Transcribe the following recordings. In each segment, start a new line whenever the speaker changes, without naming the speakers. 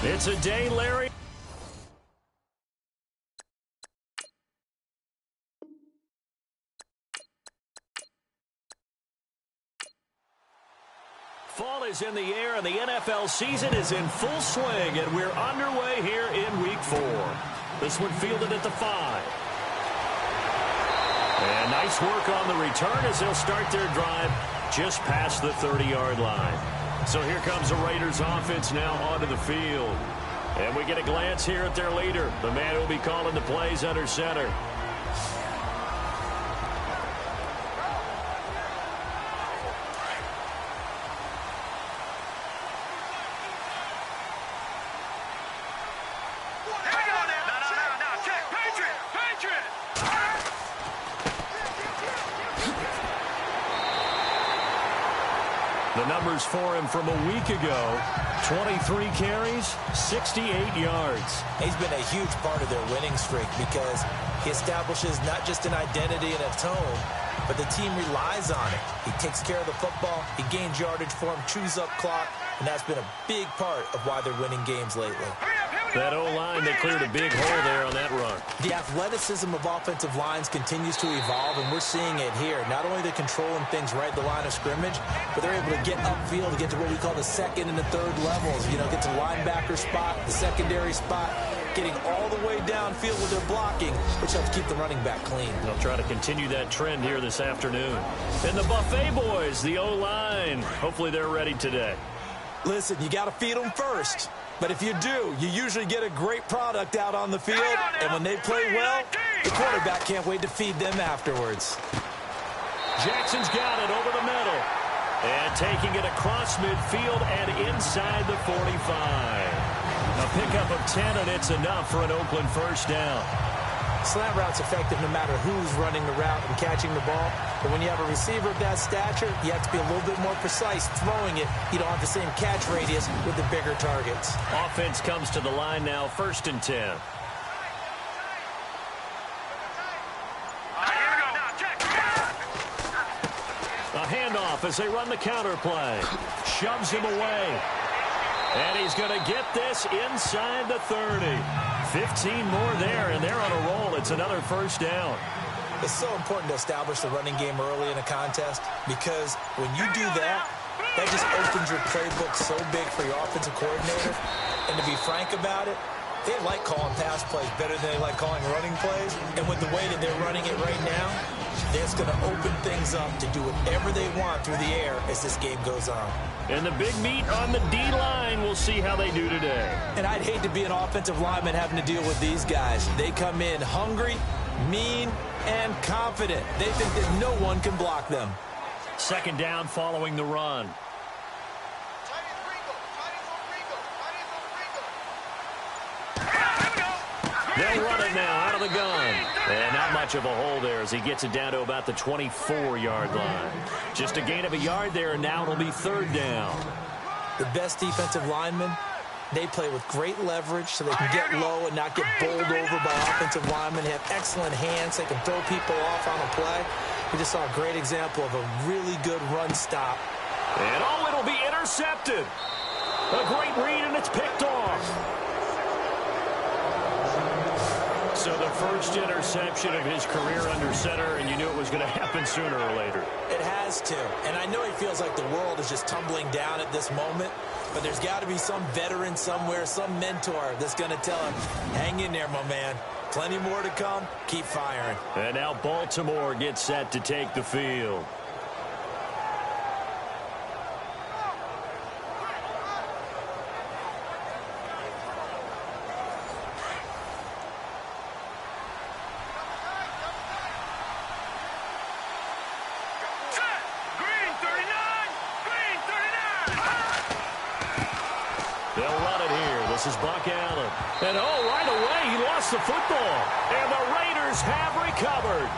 It's a day, Larry. Fall is in the air, and the NFL season is in full swing, and we're underway here in Week 4. This one fielded at the 5. And nice work on the return as they'll start their drive just past the 30-yard line. So here comes the Raiders offense now onto the field. And we get a glance here at their leader, the man who will be calling the plays under center. The numbers for him from a week ago, 23 carries, 68 yards.
He's been a huge part of their winning streak because he establishes not just an identity and a tone, but the team relies on it. He takes care of the football, he gains yardage for him, chews up clock, and that's been a big part of why they're winning games lately.
That O-line, they cleared a big hole there on that run.
The athleticism of offensive lines continues to evolve, and we're seeing it here. Not only they're controlling things right at the line of scrimmage, but they're able to get upfield to get to what we call the second and the third levels. You know, get to the linebacker spot, the secondary spot, getting all the way downfield with their blocking, which helps keep the running back clean.
They'll try to continue that trend here this afternoon. And the Buffet boys, the O-line, hopefully they're ready today.
Listen, you got to feed them first. But if you do, you usually get a great product out on the field. And when they play well, the quarterback can't wait to feed them afterwards.
Jackson's got it over the middle. And taking it across midfield and inside the 45. A pickup of 10, and it's enough for an Oakland first down.
Slant route's effective no matter who's running the route and catching the ball. But when you have a receiver of that stature, you have to be a little bit more precise throwing it. You don't have the same catch radius with the bigger targets.
Offense comes to the line now, 1st and 10. A handoff as they run the counter play. Shoves him away. And he's going to get this inside the 30. 15 more there, and they're on a roll. It's another first down.
It's so important to establish the running game early in a contest because when you do that, that just opens your playbook so big for your offensive coordinator. And to be frank about it, they like calling pass plays better than they like calling running plays. And with the way that they're running it right now, that's going to open things up to do whatever they want through the air as this game goes on.
And the big meat on the D-line, we'll see how they do today.
And I'd hate to be an offensive lineman having to deal with these guys. They come in hungry, mean, and confident. They think that no one can block them.
2nd down following the run. They'll run it now out of the gun. And not much of a hole there as he gets it down to about the 24-yard line. Just a gain of a yard there, and now it'll be 3rd down.
The best defensive linemen, they play with great leverage so they can get low and not get bowled over by offensive linemen. They have excellent hands. They can throw people off on a play. We just saw a great example of a really good run stop.
And it'll be intercepted. A great read, and it's picked off. So the first interception of his career under center, and you knew it was going to happen sooner or later.
It has to. And I know he feels like the world is just tumbling down at this moment, but there's got to be some veteran somewhere, some mentor that's going to tell him, hang in there, my man. Plenty more to come. Keep firing.
And now Baltimore gets set to take the field. This is Buck Allen. And right away, he lost the football. And the Raiders have recovered.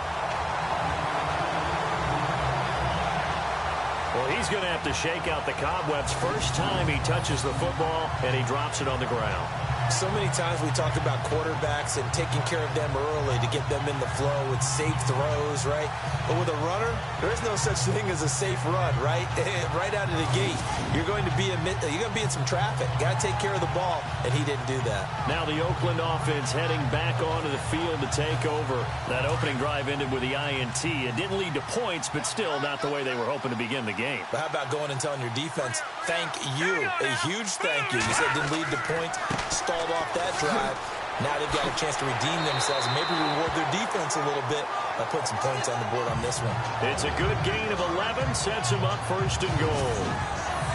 Well, he's going to have to shake out the cobwebs first time he touches the football, and he drops it on the ground.
So many times we talk about quarterbacks and taking care of them early to get them in the flow with safe throws, right? But with a runner, there is no such thing as a safe run, right? Right out of the gate, you're going to be in some traffic. Got to take care of the ball, and he didn't do that.
Now the Oakland offense heading back onto the field to take over. That opening drive ended with the INT. It didn't lead to points, but still not the way they were hoping to begin the game.
But how about going and telling your defense, thank you, a huge thank you. You said it didn't lead to points, stalled off that drive. Now they've got a chance to redeem themselves and maybe reward their defense a little bit by putting some points on the board on this one.
It's a good gain of 11, sets them up first and goal.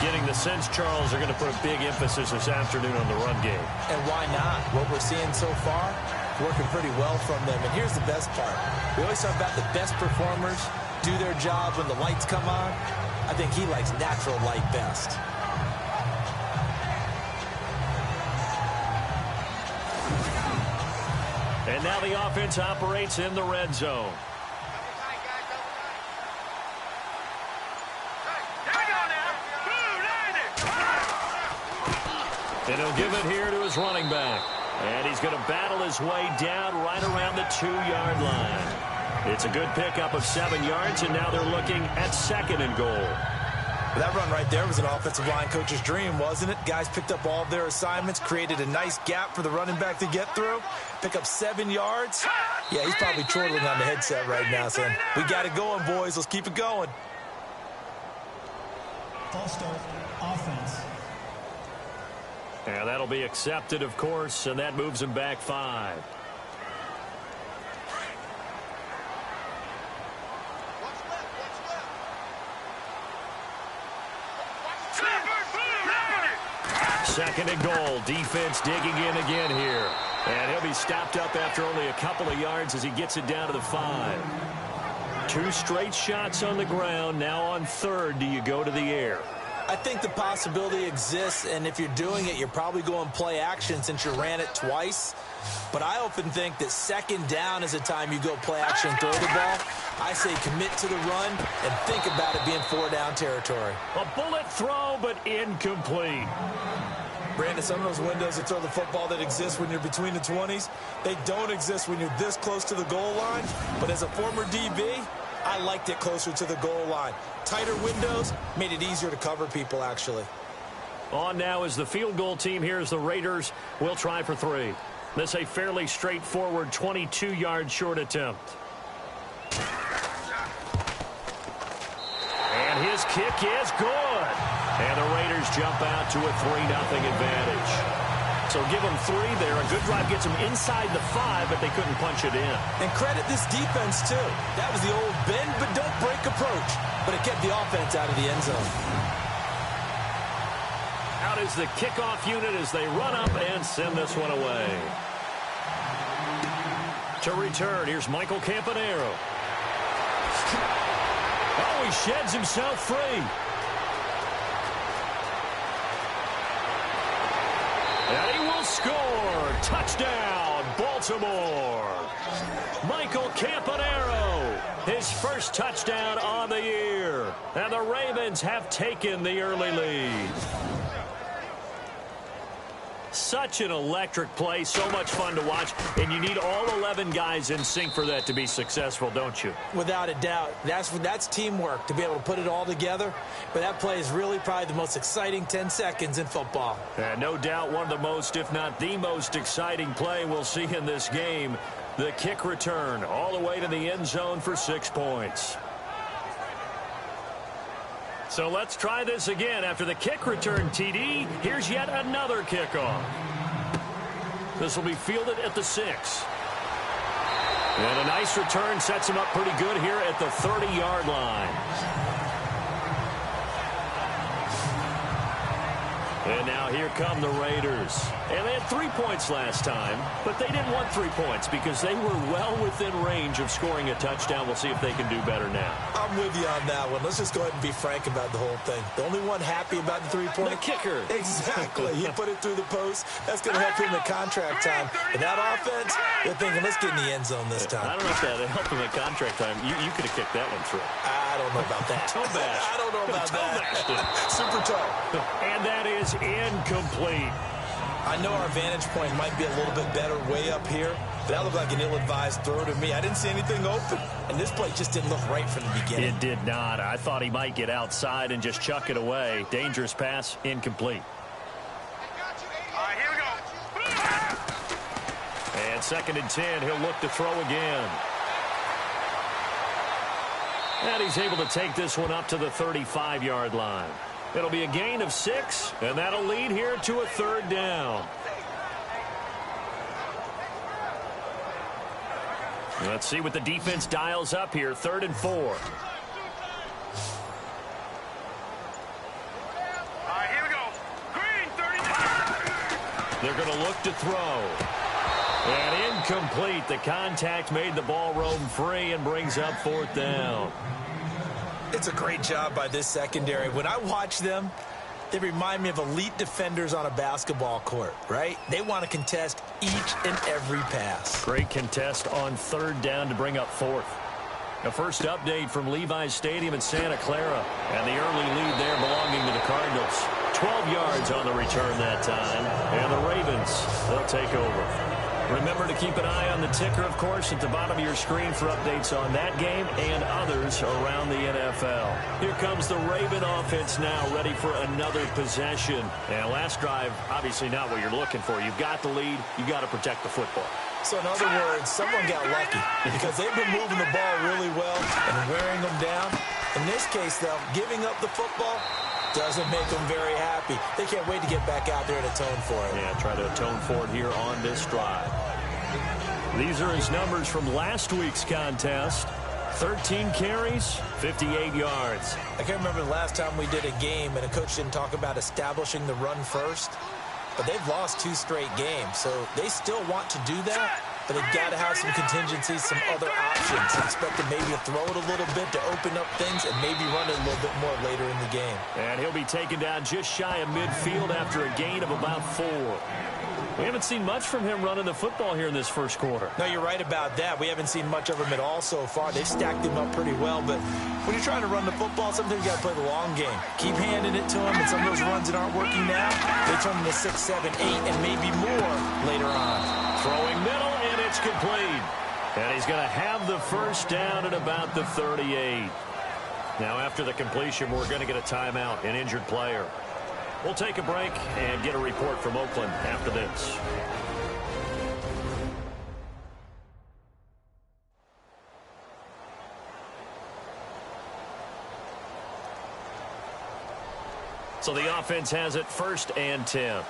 Getting the sense Charles are going to put a big emphasis this afternoon on the run game.
And why not? What we're seeing so far, working pretty well from them. And here's the best part. We always talk about the best performers do their job when the lights come on. I think he likes natural light best.
And now the offense operates in the red zone. And he'll give it here to his running back. And he's going to battle his way down right around the 2-yard line. It's a good pickup of 7 yards, and now they're looking at second and goal.
That run right there was an offensive line coach's dream, wasn't it? Guys picked up all of their assignments, created a nice gap for the running back to get through, pick up 7 yards. Yeah, he's probably chortling on the headset right now saying, we got it going, boys. Let's keep it going.
False start, offense.
And that'll be accepted, of course, and that moves him back 5. Second and goal. Defense digging in again here. And he'll be stopped up after only a couple of yards as he gets it down to the 5. 2 straight shots on the ground. Now on third, do you go to the air?
I think the possibility exists, and if you're doing it, you're probably going play action since you ran it twice. But I often think that second down is the time you go play action and throw the ball. I say commit to the run and think about it being 4-down territory.
A bullet throw, but incomplete.
Brandon, some of those windows that throw the football that exist when you're between the 20s, they don't exist when you're this close to the goal line. But as a former DB, I liked it closer to the goal line. Tighter windows made it easier to cover people, actually.
On now is the field goal team. Here's the Raiders. We'll try for 3. This a fairly straightforward 22-yard short attempt. And his kick is good. And the Raiders jump out to a 3-0 advantage. So give them 3 there. A good drive gets them inside the 5, but they couldn't punch it in.
And credit this defense, too. That was the old bend but don't break approach. But it kept the offense out of the end zone.
Out is the kickoff unit as they run up and send this one away. To return, here's Michael Campanaro. Oh, he sheds himself free. And he will score. Touchdown, Baltimore. Michael Campanaro, his first touchdown on the year. And the Ravens have taken the early lead. Such an electric play, so much fun to watch, and you need all 11 guys in sync for that to be successful, don't you?
Without a doubt. That's teamwork, to be able to put it all together. But that play is really probably the most exciting 10 seconds in football.
And no doubt one of the most, if not the most exciting play we'll see in this game. The kick return all the way to the end zone for 6 points. So let's try this again. After the kick return, TD, here's yet another kickoff. This will be fielded at the 6. And a nice return sets him up pretty good here at the 30-yard line. And now here come the Raiders. And they had 3 points last time, but they didn't want 3 points because they were well within range of scoring a touchdown. We'll see if they can do better now.
I'm with you on that one. Let's just go ahead and be frank about the whole thing. The only one happy about the 3-point?
The kicker.
Exactly. He put it through the post. That's going to help him at contract time. And that offense, they're thinking, let's get in the end zone this time.
I don't know if that helped him at contract time. You could have kicked that one through.
I don't know about that.
Toe bash.
I don't know about that. Super toe.
And that is incomplete.
I know our vantage point might be a little bit better way up here, but that looked like an ill-advised throw to me. I didn't see anything open, and this play just didn't look right from the beginning.
It did not. I thought he might get outside and just chuck it away. Dangerous pass, incomplete.
All right, here we go.
And 2nd and 10, he'll look to throw again. And he's able to take this one up to the 35-yard line. It'll be a gain of 6, and that'll lead here to a 3rd down. Let's see what the defense dials up here. 3rd and 4.
All right, here we go. Green, 39.
They're going to look to throw. And incomplete. The contact made the ball roam free and brings up 4th down.
It's a great job by this secondary. When I watch them, they remind me of elite defenders on a basketball court, right? They want to contest each and every pass.
Great contest on 3rd down to bring up 4th. A first update from Levi's Stadium in Santa Clara. And the early lead there belonging to the Cardinals. 12 yards on the return that time. And the Ravens, they'll take over. Remember to keep an eye on the ticker, of course, at the bottom of your screen for updates on that game and others around the NFL. Here comes the Raven offense now, ready for another possession. And last drive, obviously not what you're looking for. You've got the lead. You've got to protect the football.
So in other words, someone got lucky because they've been moving the ball really well and wearing them down. In this case, though, giving up the football doesn't make them very happy. They can't wait to get back out there and atone for it.
Yeah, try to atone for it here on this drive. These are his numbers from last week's contest. 13 carries, 58 yards.
I can't remember the last time we did a game and a coach didn't talk about establishing the run first. But they've lost 2 straight games, so they still want to do that. But they've got to have some contingencies, some other options. Expect to maybe throw it a little bit to open up things and maybe run it a little bit more later in the game.
And he'll be taken down just shy of midfield after a gain of about 4. We haven't seen much from him running the football here in this first quarter.
No, you're right about that. We haven't seen much of him at all so far. They've stacked him up pretty well, but when you're trying to run the football, sometimes you got to play the long game. Keep handing it to him, and some of those runs that aren't working now, they turn into 6, 7, 8, and maybe more later on.
Throwing middle, and it's complete. And he's going to have the first down at about the 38. Now, after the completion, we're going to get a timeout, an injured player. We'll take a break and get a report from Oakland after this. So the offense has it 1st and 10.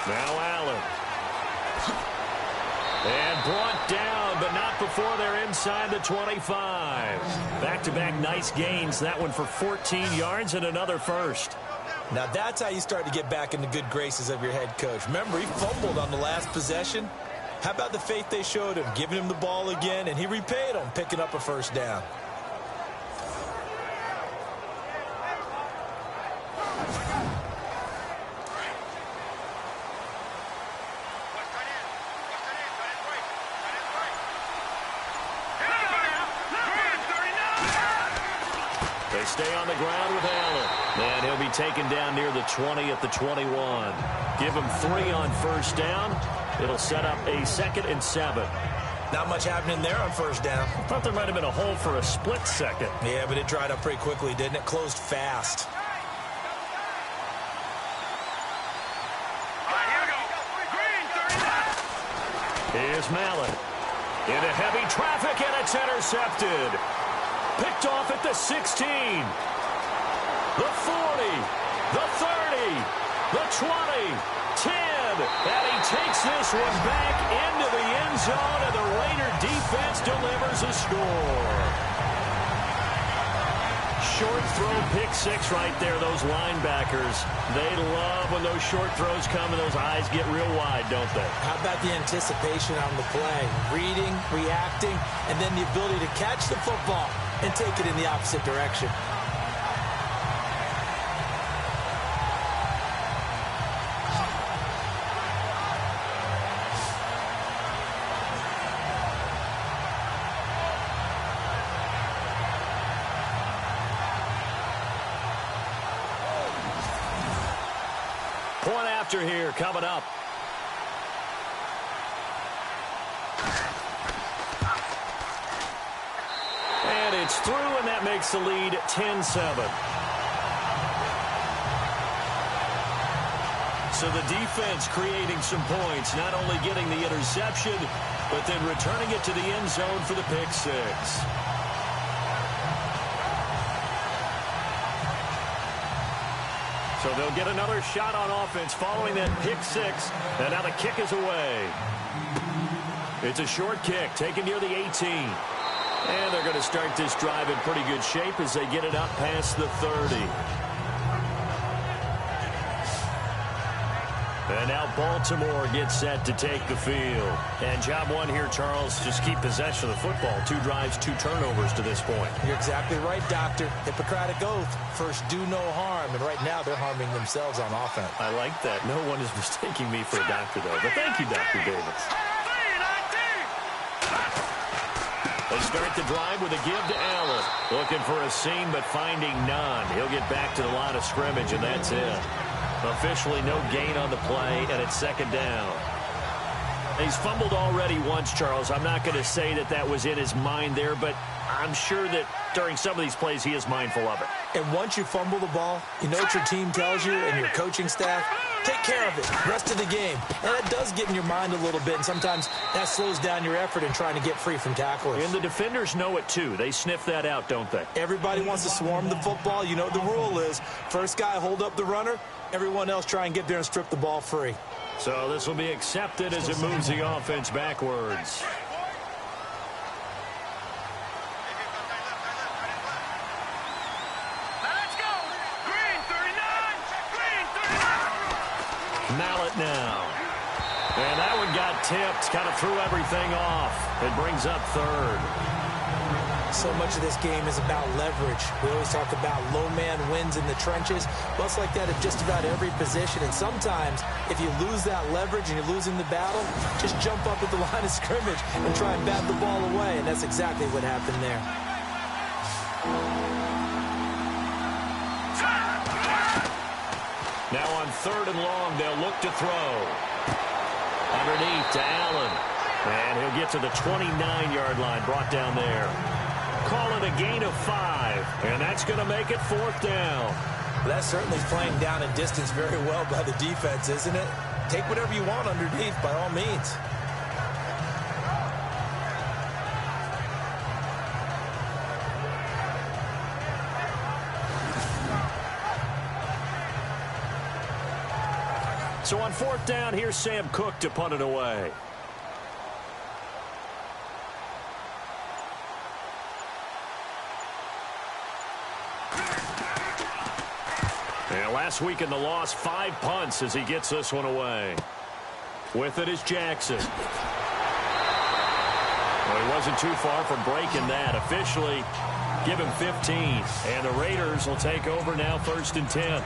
Now Allen. And brought down, but not before they're inside the 25. Back-to-back nice gains. That one for 14 yards and another first.
Now that's how you start to get back in the good graces of your head coach. Remember, he fumbled on the last possession. How about the faith they showed him, giving him the ball again, and he repaid them, picking up a first down.
They stay on the ground with Allen. And he'll be taken down near the 20 at the 21. Give him 3 on first down. It'll set up a 2nd and 7.
Not much happening there on first down.
I thought there might have been a hole for a split second.
Yeah, but it dried up pretty quickly, didn't it? Closed fast.
All right, here we go. Green, 39.
Here's Mallett. Into heavy traffic, and it's intercepted. Picked off at the 16. The 40. The 30. The 20. 10. And he takes this one back into the end zone, and the Raider defense delivers a score. Short throw, pick 6 right there. Those linebackers, they love when those short throws come and those eyes get real wide, don't they?
How about the anticipation on the play? Reading, reacting, and then the ability to catch the football and take it in the opposite direction.
Point after here coming up. And it's through, and that makes the lead 10-7. So the defense creating some points, not only getting the interception, but then returning it to the end zone for the pick six. So they'll get another shot on offense following that pick six, and now the kick is away. It's a short kick, taken near the 18. And they're going to start this drive in pretty good shape as they get it up past the 30. And now Baltimore gets set to take the field. And job one here, Charles, just keep possession of the football. 2 drives, 2 turnovers to this point.
You're exactly right, Doctor. Hippocratic oath. First, do no harm. And right now, they're harming themselves on offense.
I like that. No one is mistaking me for a doctor, though. But thank you, Dr. Davis. They start the drive with a give to Allen. Looking for a seam, but finding none. He'll get back to the line of scrimmage, and that's it. Officially no gain on the play, and it's second down. He's fumbled already once, Charles. I'm not going to say that that was in his mind there, but I'm sure that during some of these plays he is mindful of it.
And once you fumble the ball, you know what your team tells you and your coaching staff? Take care of it. Rest of the game. And that does get in your mind a little bit, and sometimes that slows down your effort in trying to get free from tacklers.
And the defenders know it, too. They sniff that out, don't they?
Everybody wants to swarm the football. You know what the rule is. First guy hold up the runner. Everyone else try and get there and strip the ball free.
So this will be accepted as it moves the offense backwards.
Let's go. Green 39. Green 39.
Mallet now. And that one got tipped. Kind of threw everything off. It brings up third.
So much of this game is about leverage. We always talk about low man wins in the trenches. Well, it's like that at just about every position. And sometimes, if you lose that leverage and you're losing the battle, just jump up at the line of scrimmage and try and bat the ball away. And that's exactly what happened there.
Now on 3rd and long, they'll look to throw. Underneath to Allen. And he'll get to the 29-yard line, brought down there. Call it a gain of 5, and that's going to make it 4th down.
That certainly is playing down and distance very well by the defense, isn't it? Take whatever you want underneath, by all means.
So on 4th down, here's Sam Cook to punt it away. And last week in the loss, 5 punts as he gets this one away. With it is Jackson. Well, he wasn't too far from breaking that. Officially, give him 15. And the Raiders will take over now 1st and 10.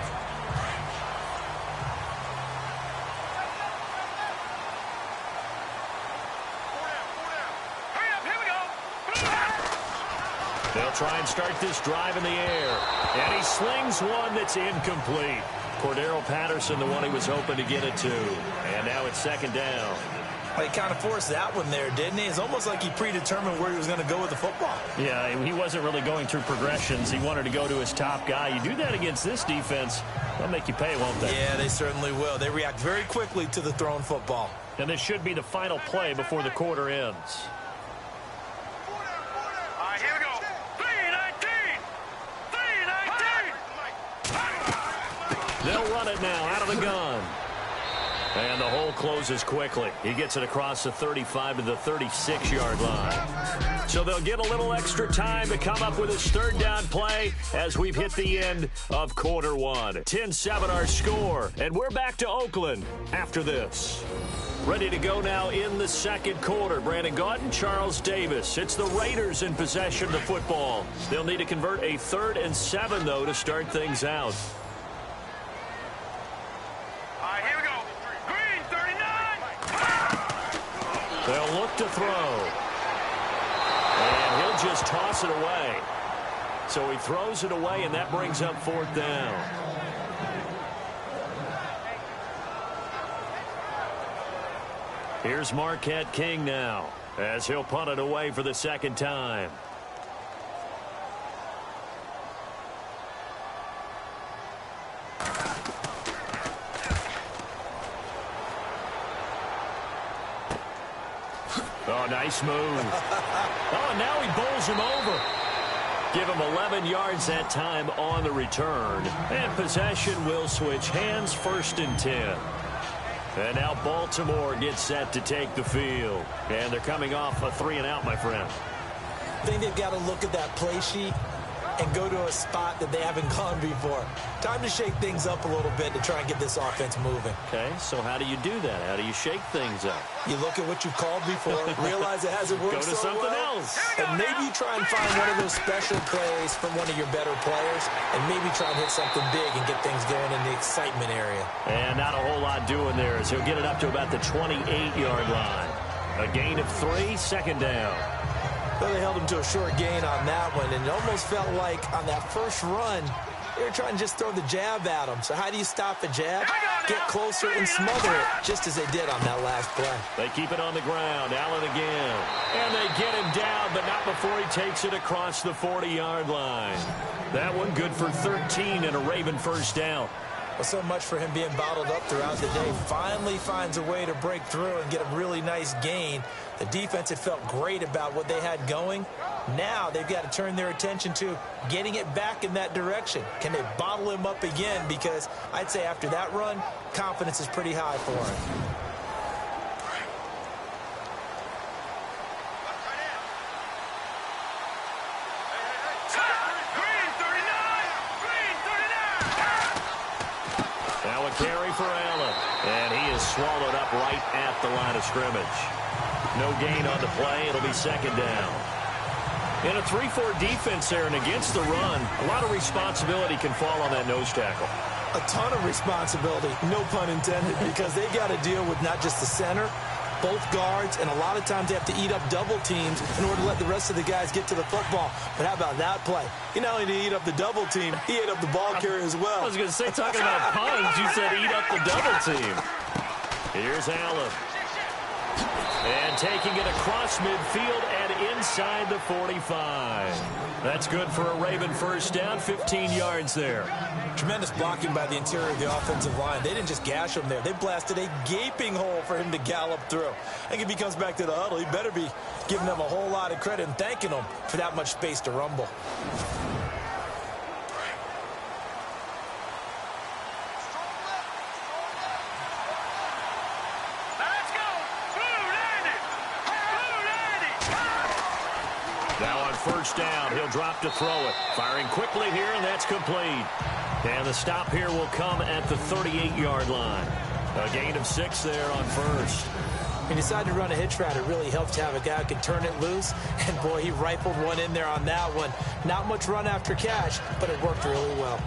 They'll try and start this drive in the air. And he slings one that's incomplete. Cordero Patterson, the one he was hoping to get it to. And now it's 2nd down.
Well, he kind of forced that one there, didn't he? It's almost like he predetermined where he was going to go with the football.
Yeah, he wasn't really going through progressions. He wanted to go to his top guy. You do that against this defense, they'll make you pay, won't they?
Yeah, they certainly will. They react very quickly to the thrown football.
And this should be the final play before the quarter ends.
All right, here we go. 3-19. 3-19.
They'll run it now out of the gun. And the hole closes quickly. He gets it across the 35 to the 36-yard line. So they'll get a little extra time to come up with his 3rd down play as we've hit the end of quarter 1. 10-7 our score. And we're back to Oakland after this. Ready to go now in the 2nd quarter. Brandon Gaudin, Charles Davis. It's the Raiders in possession of the football. They'll need to convert a 3rd and 7, though, to start things out.
All right, here we go. Green 39.
They'll look to throw. And he'll just toss it away. So he throws it away, and that brings up 4th down. Here's Marquette King now, as he'll punt it away for the second time. Oh, nice move. Oh, and now he bowls him over. Give him 11 yards that time on the return. And possession will switch hands, 1st and 10. And now Baltimore gets set to take the field. And they're coming off a 3-and-out, my friend.
I think they've got to look at that play sheet and go to a spot that they haven't gone before. Time to shake things up a little bit to try and get this offense moving.
Okay, so how do you do that? How do you shake things up?
You look at what you've called before, realize it hasn't worked
Go to
so
something
well,
else.
and maybe try and find one of those special plays from one of your better players, and maybe try and hit something big and get things going in the excitement area.
And not a whole lot doing there, as he'll get it up to about the 28-yard line. A gain of 3, 2nd down.
Well, they held him to a short gain on that one, and it almost felt like on that first run, they were trying to just throw the jab at him. So how do you stop a jab? Get closer and smother it, just as they did on that last play.
They keep it on the ground. Allen again. And they get him down, but not before he takes it across the 40-yard line. That one good for 13 and a Raven 1st down.
Well, so much for him being bottled up throughout the day. Finally finds a way to break through and get a really nice gain. The defense had felt great about what they had going. Now they've got to turn their attention to getting it back in that direction. Can they bottle him up again? Because I'd say after that run, confidence is pretty high for him.
Now a carry for Allen. And he is swallowed up right at the line of scrimmage. No gain on the play. It'll be 2nd down. In a 3-4 defense there and against the run, a lot of responsibility can fall on that nose tackle.
A ton of responsibility, no pun intended, because they've got to deal with not just the center, both guards, and a lot of times they have to eat up double teams in order to let the rest of the guys get to the football. But how about that play? He not only did he eat up the double team, he ate up the ball carrier as well.
I was going to say, talking about puns, you said eat up the double team. Here's Allen. And taking it across midfield and inside the 45. That's good for a Raven 1st down, 15 yards there.
Tremendous blocking by the interior of the offensive line. They didn't just gash him there. They blasted a gaping hole for him to gallop through. I think if he comes back to the huddle, he better be giving them a whole lot of credit and thanking them for that much space to rumble.
Now on 1st down, he'll drop to throw it. Firing quickly here, and that's complete. And the stop here will come at the 38-yard line. A gain of 6 there on 1st.
He decided to run a hitch route. It really helped to have a guy who can turn it loose. And, boy, he rifled one in there on that one. Not much run after catch, but it worked really well.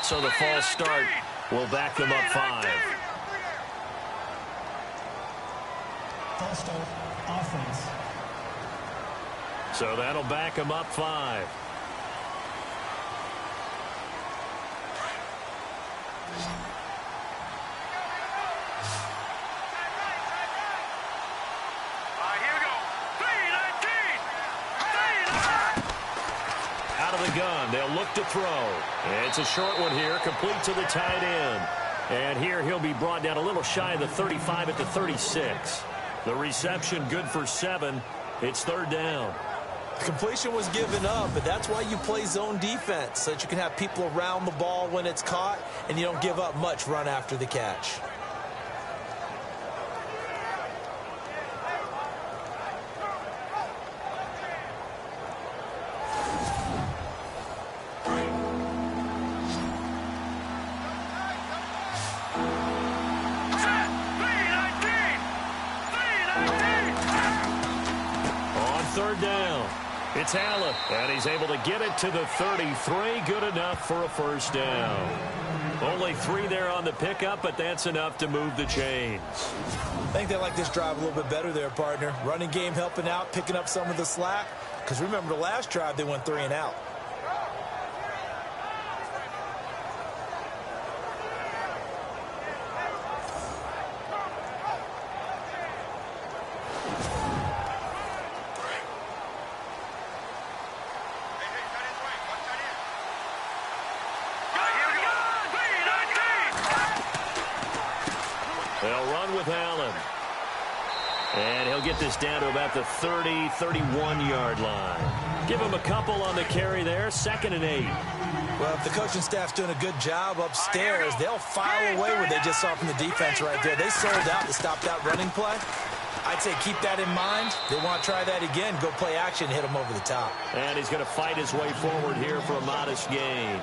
So the false start will back them up 5.
False start, offense.
So that'll back them up 5.
Here we go. 3-19.
Out of the gun, they'll look to throw. It's a short one here, complete to the tight end. And here he'll be brought down a little shy of the 35 at the 36. The reception good for 7. It's 3rd down.
The completion was given up, but that's why you play zone defense, so that you can have people around the ball when it's caught, and you don't give up much run after the catch.
It's Allen, and he's able to get it to the 33. Good enough for a first down. Only 3 there on the pickup, but that's enough to move the chains.
I think they like this drive a little bit better there, partner. Running game helping out, picking up some of the slack. Because remember the last drive, they went 3 and out.
They'll run with Allen. And he'll get this down to about the 30, 31-yard line. Give him a couple on the carry there, 2nd and 8.
Well, if the coaching staff's doing a good job upstairs, they'll file away what they just saw from the defense right there. They sold out to stop that running play. I'd say keep that in mind. They want to try that again, go play action, hit him over the top.
And he's going to fight his way forward here for a modest gain.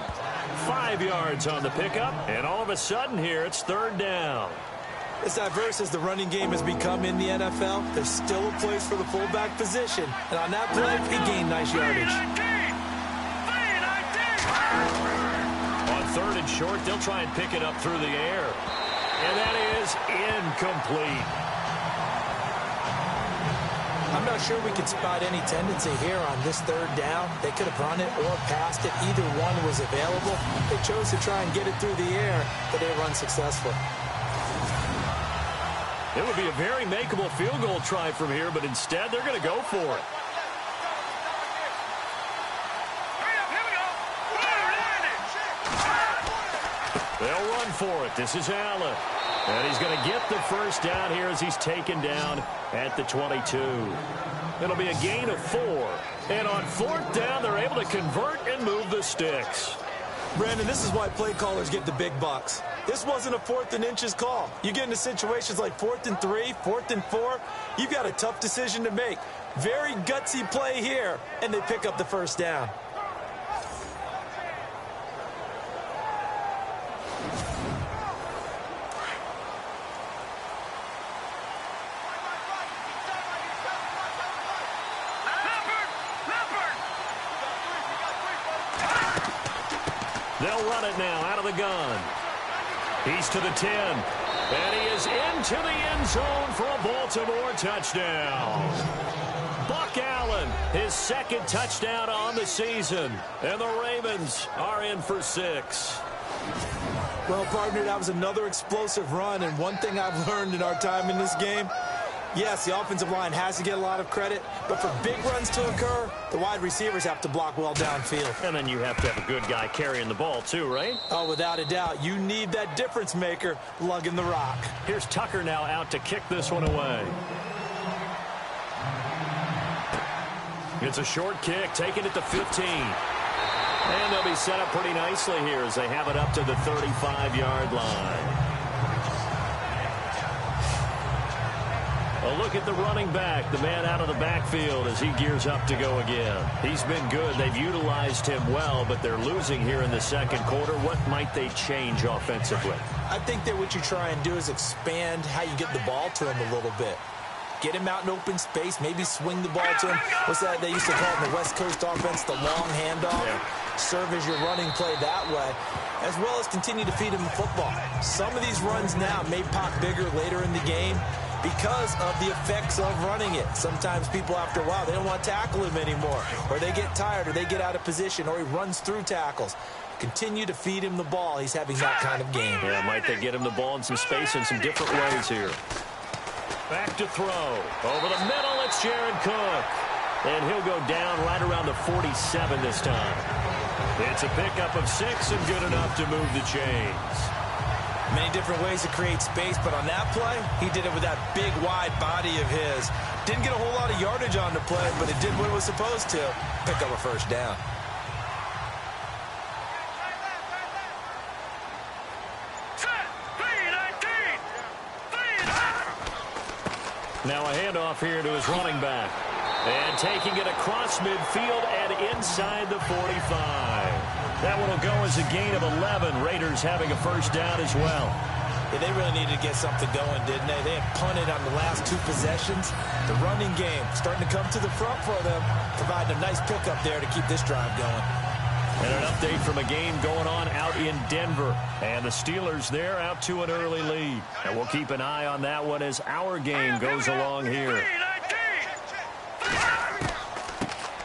5 yards on the pickup, and all of a sudden here it's 3rd down.
As diverse as the running game has become in the NFL, there's still a place for the fullback position. And on that play, he gained nice yardage.
On 3rd and short, they'll try and pick it up through the air. And that is incomplete.
I'm not sure we can spot any tendency here on this 3rd down. They could have run it or passed it. Either one was available. They chose to try and get it through the air, but they run successful.
It would be a very makeable field goal try from here, but instead they're going to go for it. They'll run for it. This is Allen. And he's going to get the first down here as he's taken down at the 22. It'll be a gain of 4. And on 4th down, they're able to convert and move the sticks.
Brandon, this is why play callers get the big bucks. This wasn't a 4th and inches call. You get into situations like 4th and 3, 4th and 4. You've got a tough decision to make. Very gutsy play here, and they pick up the first down.
They'll run it now out of the gun. He's to the 10. And he is into the end zone for a Baltimore touchdown. Buck Allen, his 2nd touchdown on the season. And the Ravens are in for 6.
Well, partner, that was another explosive run. And one thing I've learned in our time in this game, yes, the offensive line has to get a lot of credit, but for big runs to occur, the wide receivers have to block well downfield.
And then you have to have a good guy carrying the ball too, right?
Oh, without a doubt. You need that difference maker lugging the rock.
Here's Tucker now out to kick this one away. It's a short kick, taking it to 15. And they'll be set up pretty nicely here as they have it up to the 35-yard line. A look at the running back, the man out of the backfield as he gears up to go again. He's been good. They've utilized him well, but they're losing here in the 2nd quarter. What might they change offensively?
I think that what you try and do is expand how you get the ball to him a little bit. Get him out in open space, maybe swing the ball to him. What's that they used to call it in the West Coast offense, the long handoff? Yeah. Serve as your running play that way, as well as continue to feed him the football. Some of these runs now may pop bigger later in the game because of the effects of running it. Sometimes people, after a while, they don't want to tackle him anymore, or they get tired, or they get out of position, or he runs through tackles. Continue to feed him the ball. He's having that kind of game.
Yeah, might they get him the ball in some space in some different ways here. Back to throw. Over the middle, it's Jared Cook. And he'll go down right around the 47 this time. It's a pickup of 6 and good enough to move the chains.
Many different ways to create space, but on that play, he did it with that big, wide body of his. Didn't get a whole lot of yardage on the play, but it did what it was supposed to. Pick up a first down.
Now a handoff here to his running back. And taking it across midfield and inside the 45. That one will go as a gain of 11. Raiders having a first down as well.
Yeah, they really needed to get something going, didn't they? They had punted on the last 2 possessions. The running game starting to come to the front for them, providing a nice pickup there to keep this drive going.
And an update from a game going on out in Denver. And the Steelers there out to an early lead. And we'll keep an eye on that one as our game goes along here.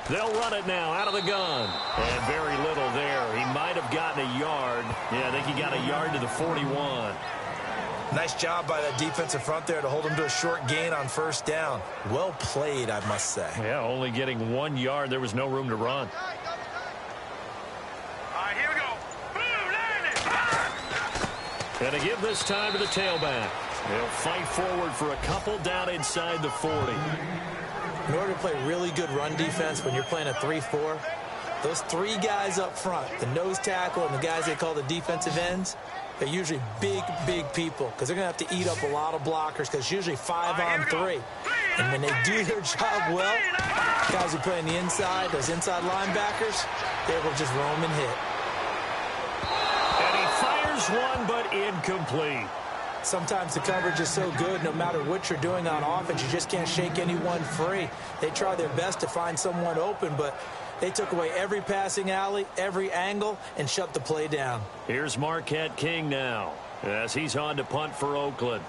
They'll run it now out of the gun. And very little there. He might have gotten a yard. Yeah, I think he got a yard to the 41.
Nice job by that defensive front there to hold him to a short gain on first down. Well played, I must say.
Yeah, only getting 1 yard. There was no room to run.
All right, here we go. Boom,
And to give this time to the tailback. They'll fight forward for a couple down inside the 40.
In order to play really good run defense when you're playing a 3-4, those 3 guys up front, the nose tackle and the guys they call the defensive ends, they're usually big, big people because they're going to have to eat up a lot of blockers because it's usually 5 on 3. And when they do their job well, guys who play on the inside, those inside linebackers, they will just roam and hit.
And he fires one, but incomplete.
Sometimes the coverage is so good, no matter what you're doing on offense, you just can't shake anyone free. They try their best to find someone open, but they took away every passing alley, every angle, and shut the play down.
Here's Marquette King now as he's on to punt for Oakland.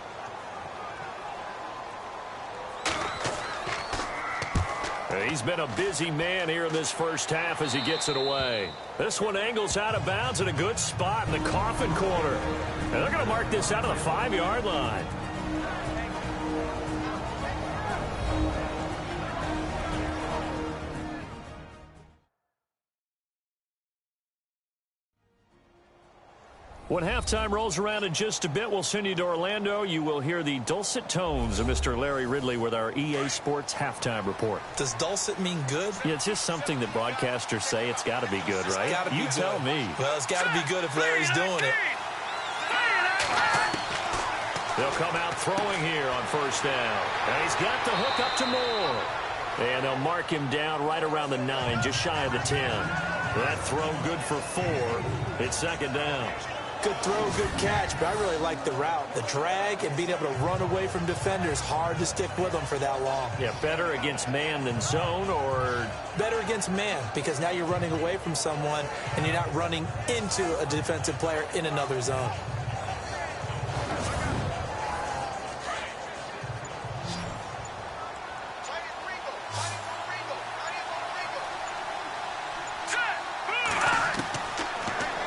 He's been a busy man here in this first half as he gets it away. This one angles out of bounds in a good spot in the coffin corner. And they're going to mark this out of the 5-yard line. When halftime rolls around in just a bit, we'll send you to Orlando. You will hear the dulcet tones of Mr. Larry Ridley with our EA Sports halftime report.
Does dulcet mean good?
Yeah, it's just something that broadcasters say. It's got to be good, right? You tell me.
Well, it's got to be good if Larry's doing it.
They'll come out throwing here on first down. And he's got the hook up to Moore. And they'll mark him down right around the 9, just shy of the 10. That throw good for 4. It's second down.
Good throw, good catch, but I really like the route. The drag and being able to run away from defenders, hard to stick with them for that long.
Yeah, better against man than zone, or?
Better against man, because now you're running away from someone and you're not running into a defensive player in another zone.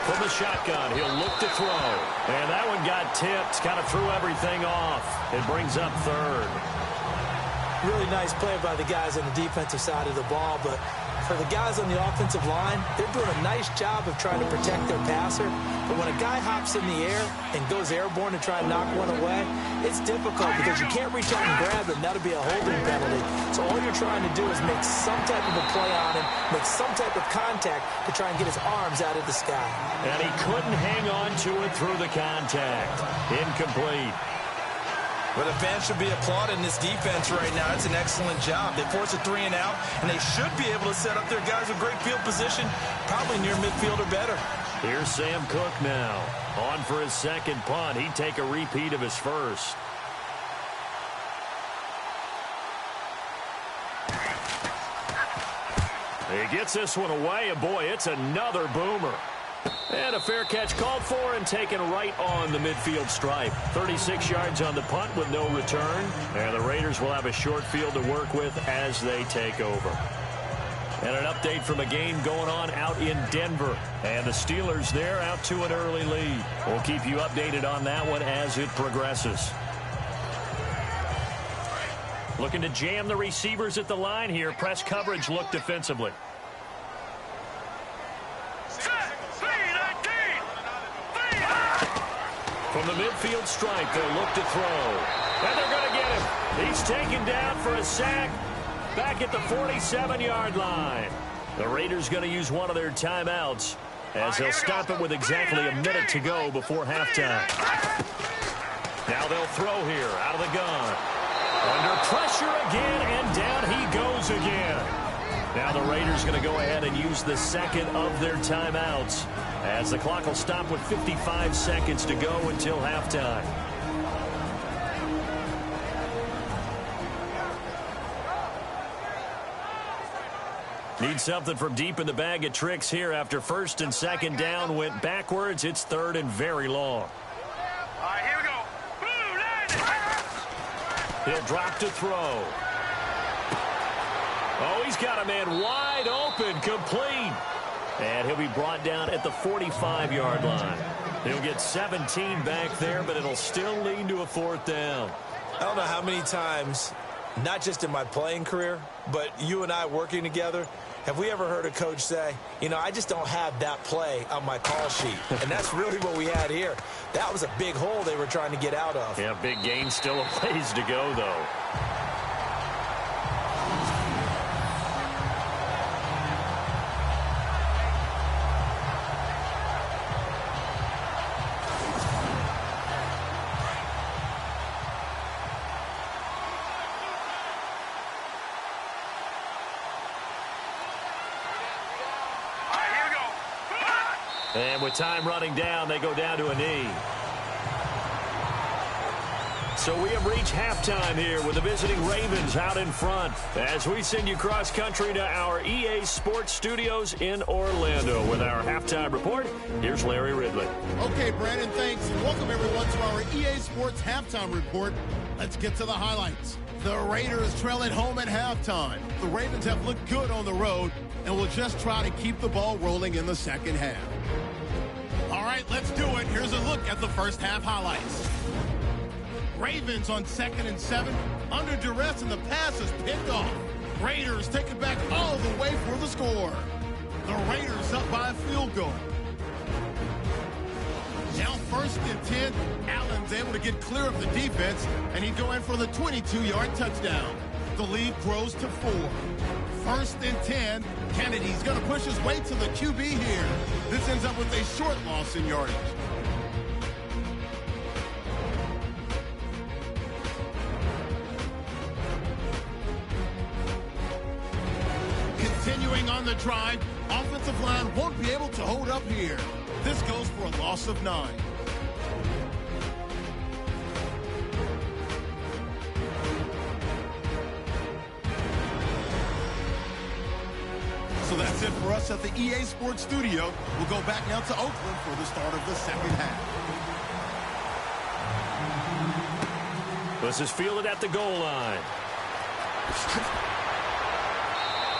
From the shotgun, he'll look to throw. And that one got tipped, kind of threw everything off. It brings up third.
Really nice play by the guys on the defensive side of the ball, but for the guys on the offensive line, they're doing a nice job of trying to protect their passer. But when a guy hops in the air and goes airborne to try and knock one away, it's difficult because you can't reach out and grab him. That'll be a holding penalty. So all you're trying to do is make some type of a play on him, make some type of contact to try and get his arms out of the sky.
And he couldn't hang on to it through the contact. Incomplete.
Well, the fans should be applauding this defense right now. It's an excellent job. They force a 3 and out, and they should be able to set up their guys with great field position, probably near midfield or better.
Here's Sam Cook now. On for his second punt. He'd take a repeat of his first. He gets this one away, and boy, it's another boomer. And a fair catch called for and taken right on the midfield stripe. 36 yards on the punt with no return. And the Raiders will have a short field to work with as they take over. And an update from a game going on out in Denver. And the Steelers there out to an early lead. We'll keep you updated on that one as it progresses. Looking to jam the receivers at the line here. Press coverage look defensively. From the midfield stripe, they'll look to throw. And they're going to get him. He's taken down for a sack back at the 47-yard line. The Raiders going to use one of their timeouts as they'll stop it with exactly a minute to go before halftime. Now they'll throw here out of the gun. Under pressure again, and down he goes again. Now the Raiders going to go ahead and use the second of their timeouts as the clock will stop with 55 seconds to go until halftime. Need something from deep in the bag of tricks here after first and second down went backwards. It's third and very long.
All right, here we go.
He'll drop to throw. Oh, he's got a man wide open, complete. And he'll be brought down at the 45-yard line. He'll get 17 back there, but it'll still lead to a fourth down.
I don't know how many times, not just in my playing career, but you and I working together, have we ever heard a coach say, you know, I just don't have that play on my call sheet. And that's really what we had here. That was a big hole they were trying to get out of.
Yeah, big gain, still a ways to go, though. And with time running down, they go down to a knee. So we have reached halftime here with the visiting Ravens out in front as we send you cross-country to our EA Sports Studios in Orlando with our halftime report. Here's Larry Ridley.
Okay, Brandon, thanks. And welcome, everyone, to our EA Sports halftime report. Let's get to the highlights. The Raiders trail at home at halftime. The Ravens have looked good on the road and will just try to keep the ball rolling in the second half. All right, let's do it. Here's a look at the first half highlights. Ravens on 2nd and 7, under duress, and the pass is picked off. Raiders take it back all the way for the score. The Raiders up by a field goal. Now 1st and 10, Allen's able to get clear of the defense, and he'd go in for the 22-yard touchdown. The lead grows to 4. 1st and 10, Kennedy's going to push his way to the QB here. This ends up with a short loss in yardage. Continuing on the drive, offensive line won't be able to hold up here. This goes for a loss of 9. So that's it for us at the EA Sports Studio. We'll go back now to Oakland for the start of the second half.
This is fielded at the goal line.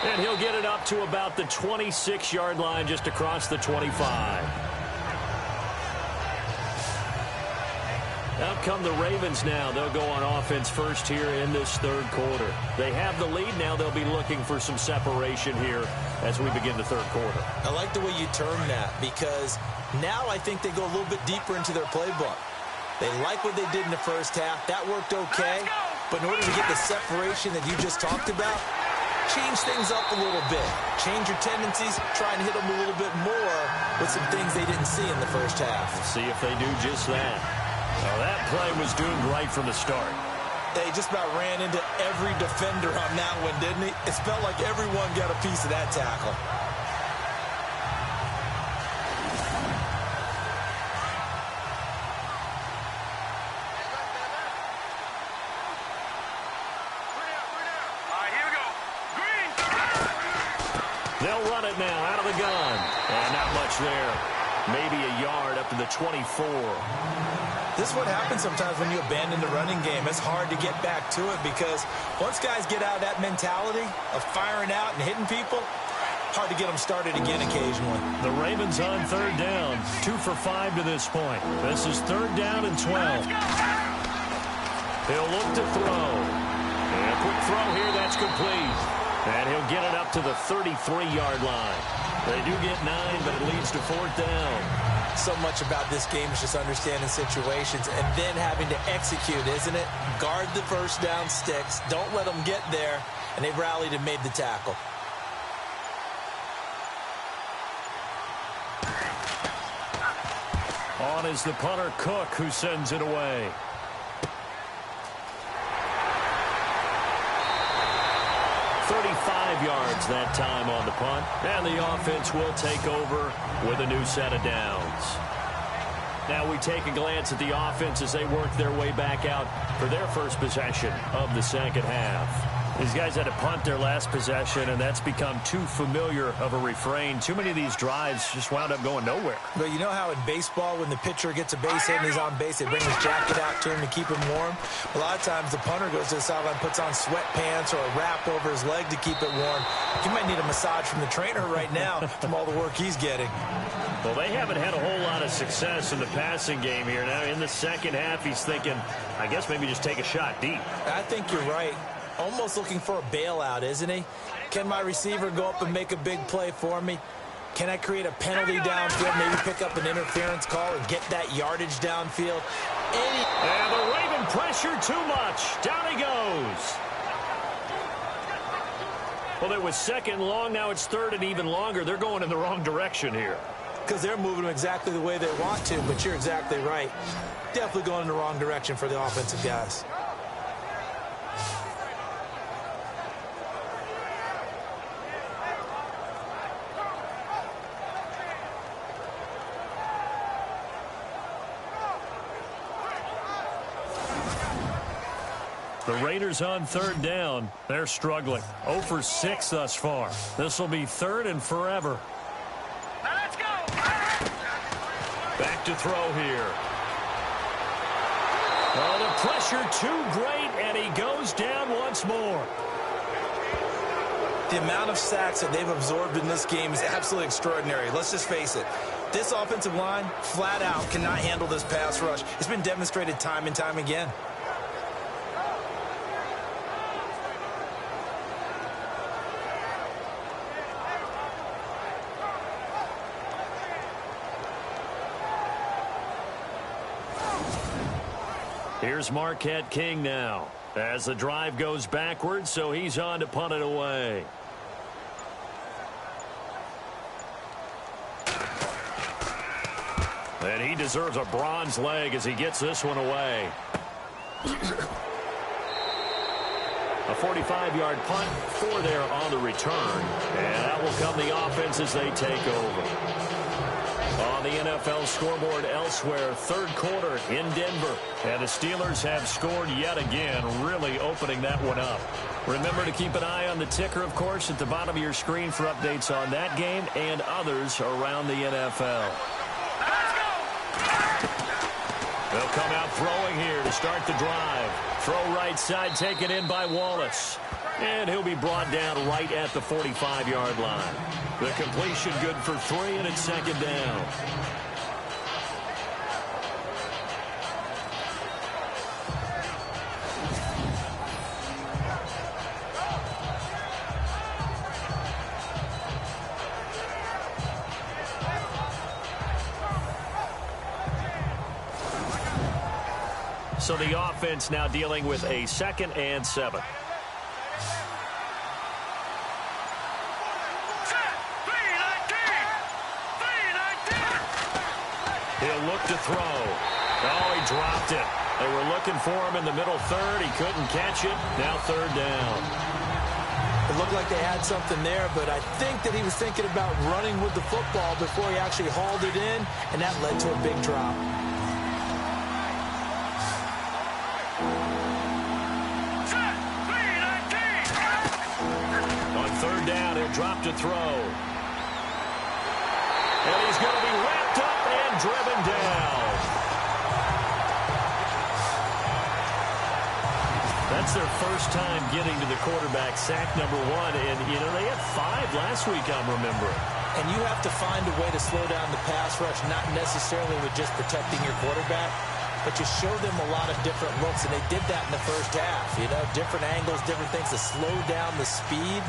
And he'll get it up to about the 26-yard line, just across the 25. Out come the Ravens now. They'll go on offense first here in this third quarter. They have the lead now. They'll be looking for some separation here as we begin the third quarter.
I like the way you term that, because now I think they go a little bit deeper into their playbook. They like what they did in the first half. That worked okay. But in order to get the separation that you just talked about, change things up a little bit. Change your tendencies. Try and hit them a little bit more with some things they didn't see in the first half.
We'll see if they do just that. Well, that play was doomed right from the start.
They just about ran into every defender on that one, didn't he? It felt like everyone got a piece of that tackle.
They'll run it now out of the gun. And not much there. Maybe a yard up to the 24.
This is what happens sometimes when you abandon the running game. It's hard to get back to it because once guys get out of that mentality of firing out and hitting people, hard to get them started again occasionally.
The Ravens on third down. 2 for 5 to this point. This is third down and 12. He'll look to throw. And a quick throw here. That's complete. And he'll get it up to the 33-yard line. They do get 9, but it leads to fourth down.
So much about this game is just understanding situations and then having to execute, isn't it? Guard the first down sticks. Don't let them get there. And they rallied and made the tackle.
On is the punter, Cook, who sends it away. Yards that time on the punt, and the offense will take over with a new set of downs. Now we take a glance at the offense as they work their way back out for their first possession of the second half. These guys had to punt their last possession, and that's become too familiar of a refrain. Too many of these drives just wound up going nowhere.
But you know how in baseball, when the pitcher gets a base hit and he's on base, they bring his jacket out to him to keep him warm? A lot of times the punter goes to the sideline, puts on sweatpants or a wrap over his leg to keep it warm. He might need a massage from the trainer right now from all the work he's getting.
Well, they haven't had a whole lot of success in the passing game here. Now, in the second half, he's thinking, I guess maybe just take a shot deep.
I think you're right. Almost looking for a bailout, isn't he? Can my receiver go up and make a big play for me? Can I create a penalty downfield, maybe pick up an interference call and get that yardage downfield?
And the Raven pressure too much. Down he goes. Well, it was second long. Now it's third and even longer. They're going in the wrong direction here.
Because they're moving them exactly the way they want to, but you're exactly right. Definitely going in the wrong direction for the offensive guys.
The Raiders on third down. They're struggling. 0 for 6 thus far. This will be third and forever.
Now let's go.
Back to throw here. Oh, the pressure too great, and he goes down once more.
The amount of sacks that they've absorbed in this game is absolutely extraordinary. Let's just face it. This offensive line, flat out, cannot handle this pass rush. It's been demonstrated time and time again.
Here's Marquette King now as the drive goes backwards, so he's on to punt it away. And he deserves a bronze leg as he gets this one away. A 45-yard punt for there on the return. And that will come the offense as they take over. On the NFL scoreboard elsewhere, third quarter in Denver. And the Steelers have scored yet again, really opening that one up. Remember to keep an eye on the ticker, of course, at the bottom of your screen for updates on that game and others around the NFL. They'll come out throwing here to start the drive. Throw right side taken in by Wallace. And he'll be brought down right at the 45-yard line. The completion good for 3, and it's second down. So the offense now dealing with a 2nd and 7. He'll look to throw. Oh, he dropped it. They were looking for him in the middle third. He couldn't catch it. Now third down.
It looked like they had something there, but I think that he was thinking about running with the football before he actually hauled it in, and that led to a big drop.
On third down, he'll drop to throw. And he's going to be wrapped up and driven down. That's their first time getting to the quarterback, sack number 1. And, you know, they had 5 last week, I'm remembering.
And you have to find a way to slow down the pass rush, not necessarily with just protecting your quarterback, but you show them a lot of different looks, and they did that in the first half. You know, different angles, different things to slow down the speed.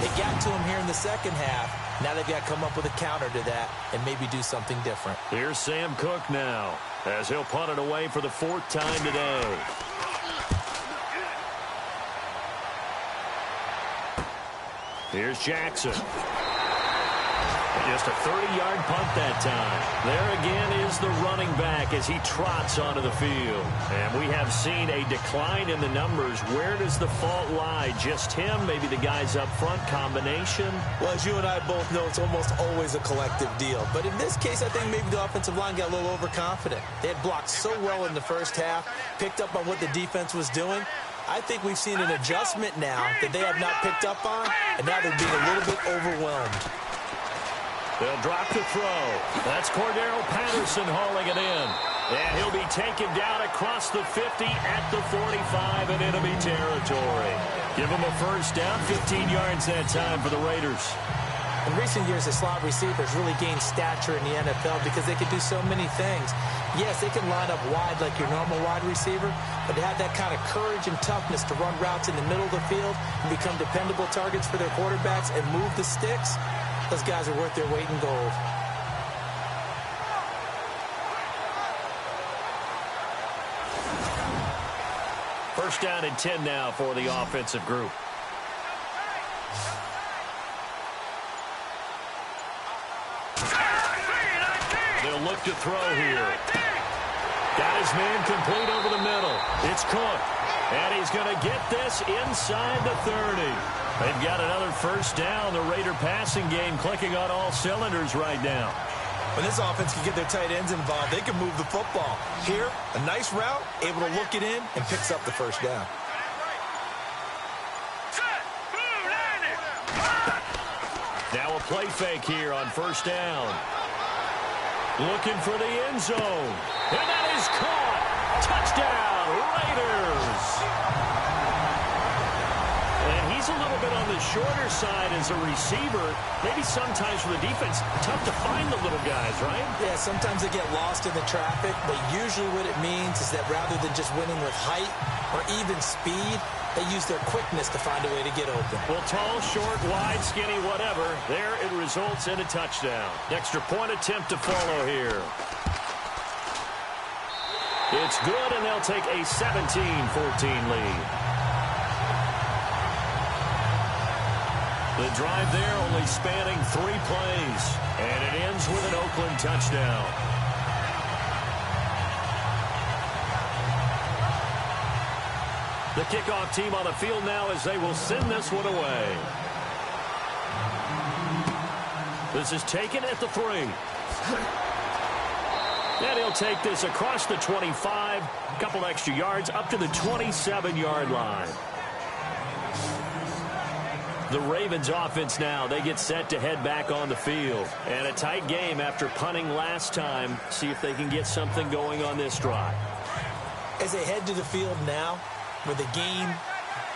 They got to him here in the second half. Now they've got to come up with a counter to that and maybe do something different.
Here's Sam Cook now as he'll punt it away for the 4th time today. Here's Jackson. Just a 30-yard punt that time. There again is the running back as he trots onto the field. And we have seen a decline in the numbers. Where does the fault lie? Just him? Maybe the guys up front? Combination?
Well, as you and I both know, it's almost always a collective deal. But in this case, I think maybe the offensive line got a little overconfident. They had blocked so well in the first half, picked up on what the defense was doing, I think we've seen an adjustment now that they have not picked up on, and now they're being a little bit overwhelmed.
They'll drop the throw. That's Cordero Patterson hauling it in. And he'll be taken down across the 50 at the 45 in enemy territory. Give him a first down, 15 yards that time for the Raiders.
In recent years, the slot receivers really gained stature in the NFL because they could do so many things. Yes, they can line up wide like your normal wide receiver, but they have that kind of courage and toughness to run routes in the middle of the field and become dependable targets for their quarterbacks and move the sticks. Those guys are worth their weight in gold.
First down and 10 now for the offensive group. They'll look to throw here. Got his man complete over the middle. It's Cook. And he's going to get this inside the 30. They've got another first down. The Raider passing game clicking on all cylinders right now.
When this offense can get their tight ends involved, they can move the football. Here, a nice route, able to look it in, and picks up the first down.
Now a play fake here on first down. Looking for the end zone. And that is caught. Touchdown, Raiders. And he's a little bit on the shorter side as a receiver. Maybe sometimes for the defense, tough to find the little guys, right?
Yeah, sometimes they get lost in the traffic, but usually what it means is that rather than just winning with height or even speed, they use their quickness to find a way to get open.
Well, tall, short, wide, skinny, whatever. There it results in a touchdown. Extra point attempt to follow here. It's good, and they'll take a 17-14 lead. The drive there only spanning 3 plays, and it ends with an Oakland touchdown. The kickoff team on the field now as they will send this one away. This is taken at the 3. And he'll take this across the 25, a couple extra yards up to the 27-yard line. The Ravens offense now, they get set to head back on the field. And a tight game after punting last time. See if they can get something going on this drive.
As they head to the field now, with the game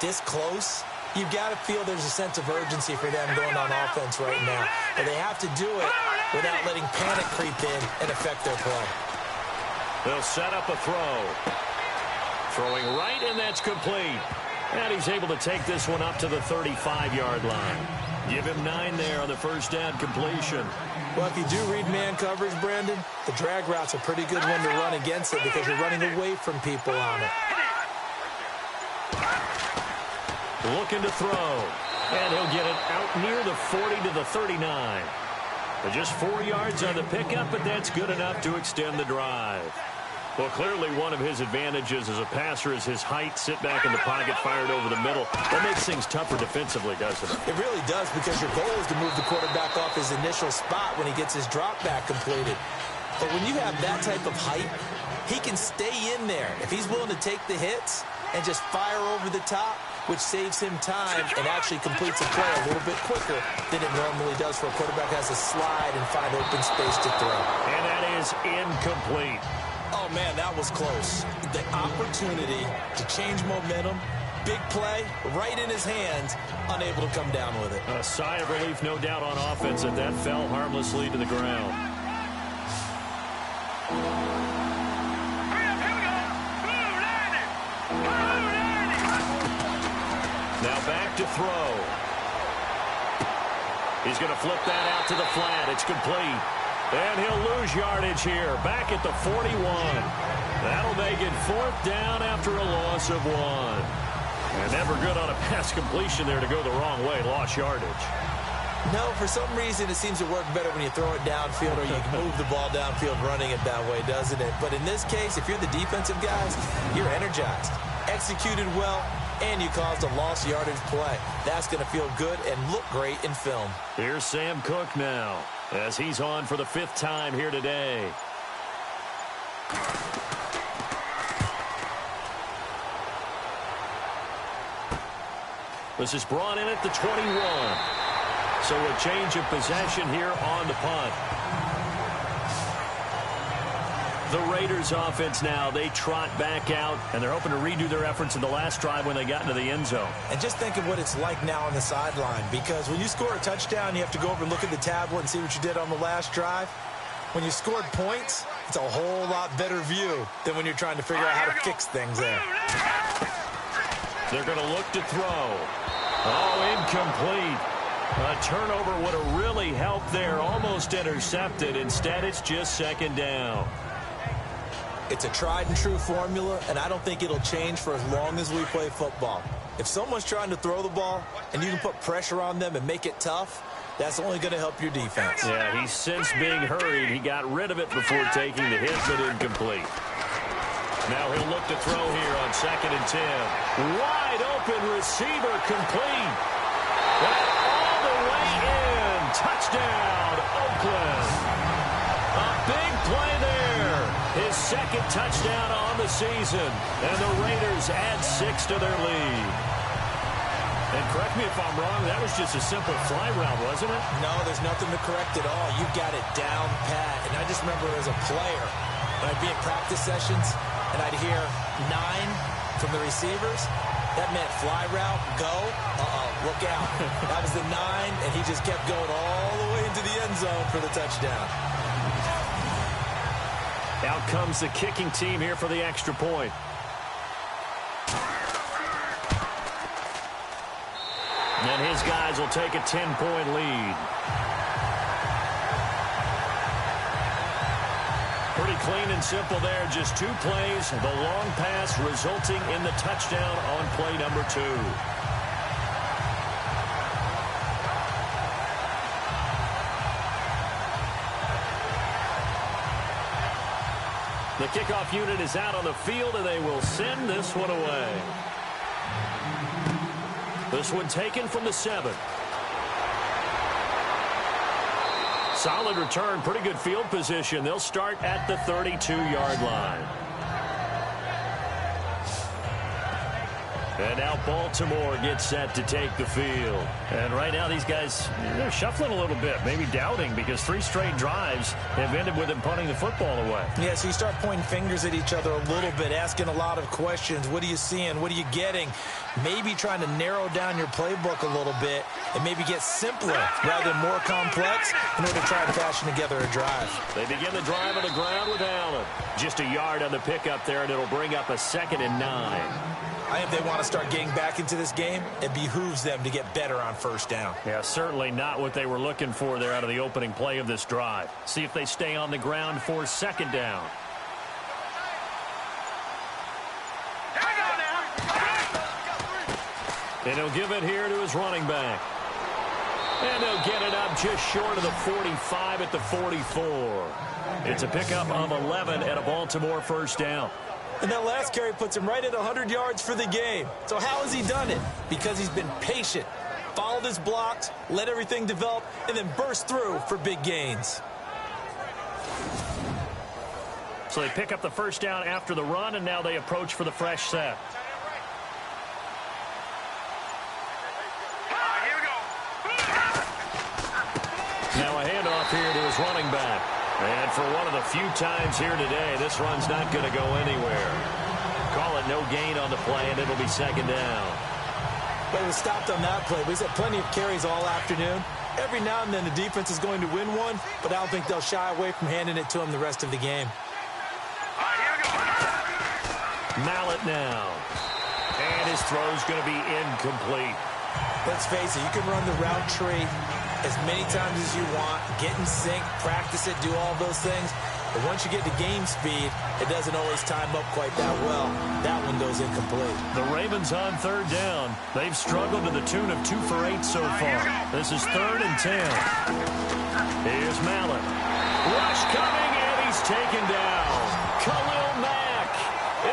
this close, you've got to feel there's a sense of urgency for them going on offense right now. But they have to do it without letting panic creep in and affect their play.
They'll set up a throw. Throwing right, and that's complete. And he's able to take this one up to the 35-yard line. Give him 9 there on the first down completion.
Well, if you do read man coverage, Brandon, the drag route's a pretty good one to run against it because you're running away from people on it.
Looking to throw. And he'll get it out near the 40 to the 39. But just 4 yards on the pickup, but that's good enough to extend the drive. Well, clearly one of his advantages as a passer is his height. Sit back in the pocket, fired over the middle. That makes things tougher defensively, doesn't it?
It really does, because your goal is to move the quarterback off his initial spot when he gets his drop back completed. But when you have that type of height, he can stay in there if he's willing to take the hits and just fire over the top, which saves him time and actually completes a play a little bit quicker than it normally does for a quarterback has to slide and find open space to throw.
And that is incomplete.
Oh, man, that was close. The opportunity to change momentum, big play, right in his hands, unable to come down with it.
A sigh of relief, no doubt, on offense that fell harmlessly to the ground. Now back to throw. He's going to flip that out to the flat. It's complete. And he'll lose yardage here. Back at the 41. That'll make it 4th down after a loss of 1. And never good on a pass completion there to go the wrong way. Lost yardage.
No, for some reason it seems to work better when you throw it downfield or you can move the ball downfield running it that way, doesn't it? But in this case, if you're the defensive guys, you're energized, executed well, and you caused a lost yardage play. That's going to feel good and look great in film.
Here's Sam Cook now, as he's on for the 5th time here today. This is brought in at the 21. So a change of possession here on the punt. The Raiders offense now, they trot back out, and they're hoping to redo their efforts in the last drive when they got into the end zone.
And just think of what it's like now on the sideline, because when you score a touchdown, you have to go over and look at the tablet and see what you did on the last drive. When you scored points, it's a whole lot better view than when you're trying to figure out how to fix things there.
They're going to look to throw. Oh, incomplete. A turnover would have really helped there, almost intercepted. Instead, it's just second down.
It's a tried-and-true formula, and I don't think it'll change for as long as we play football. If someone's trying to throw the ball and you can put pressure on them and make it tough, that's only going to help your defense.
Yeah, he's since being hurried. He got rid of it before taking the hit, but incomplete. Now he'll look to throw here on 2nd and 10. Wide open receiver complete. And all the way in. Touchdown, Oakland. A big play there. His second touchdown on the season. And the Raiders add 6 to their lead. And correct me if I'm wrong, that was just a simple fly route, wasn't it?
No, there's nothing to correct at all. You got it down pat. And I just remember as a player, when I'd be in practice sessions, and I'd hear 9 from the receivers, that meant fly route, go, look out. That was the 9, and he just kept going all the way into the end zone for the touchdown.
Out comes the kicking team here for the extra point. And his guys will take a 10-point lead. Pretty clean and simple there. Just 2 plays. The long pass resulting in the touchdown on play number 2. The kickoff unit is out on the field, and they will send this one away. This one taken from the 7. Solid return, pretty good field position. They'll start at the 32-yard line. And now Baltimore gets set to take the field. And right now these guys, they're shuffling a little bit, maybe doubting, because 3 straight drives have ended with them punting the football away.
Yeah, so you start pointing fingers at each other a little bit, asking a lot of questions. What are you seeing? What are you getting? Maybe trying to narrow down your playbook a little bit and maybe get simpler rather than more complex in order to try to fashion together a drive.
They begin the drive on the ground with Allen. Just a yard on the pickup there, and it'll bring up a 2nd and 9.
I think they want to start getting back into this game. It behooves them to get better on first down.
Yeah, certainly not what they were looking for there out of the opening play of this drive. See if they stay on the ground for 2nd down. And he'll give it here to his running back. And he'll get it up just short of the 45 at the 44. It's a pickup of 11 and a Baltimore first down.
And that last carry puts him right at 100 yards for the game. So how has he done it? Because he's been patient, followed his blocks, let everything develop, and then burst through for big gains.
So they pick up the first down after the run, and now they approach for the fresh set. Now a handoff here to his running back. And for one of the few times here today, this run's not going to go anywhere. Call it no gain on the play, and it'll be 2nd down.
But it was stopped on that play. He's had plenty of carries all afternoon. Every now and then the defense is going to win one, but I don't think they'll shy away from handing it to him the rest of the game.
Mallett now. And his throw's going to be incomplete.
Let's face it, you can run the route tree as many times as you want, get in sync, practice it, do all those things. But once you get to game speed, it doesn't always time up quite that well. That one goes incomplete.
The Ravens on 3rd down. They've struggled to the tune of 2 for 8 so far. This is 3rd and 10. Here's Mallett. Rush coming, and he's taken down. Khalil Mack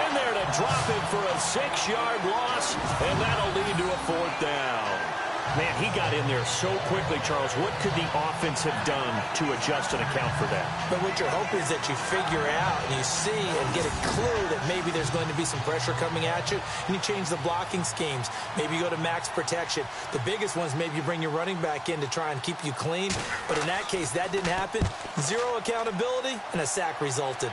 in there to drop it for a 6-yard loss, and that'll lead to a 4th down. Man, he got in there so quickly, Charles. What could the offense have done to adjust and account for that?
But what you're hoping is that you figure out and you see and get a clue that maybe there's going to be some pressure coming at you, and you change the blocking schemes. Maybe you go to max protection. The biggest ones, maybe you bring your running back in to try and keep you clean. But in that case, that didn't happen. Zero accountability, and a sack resulted.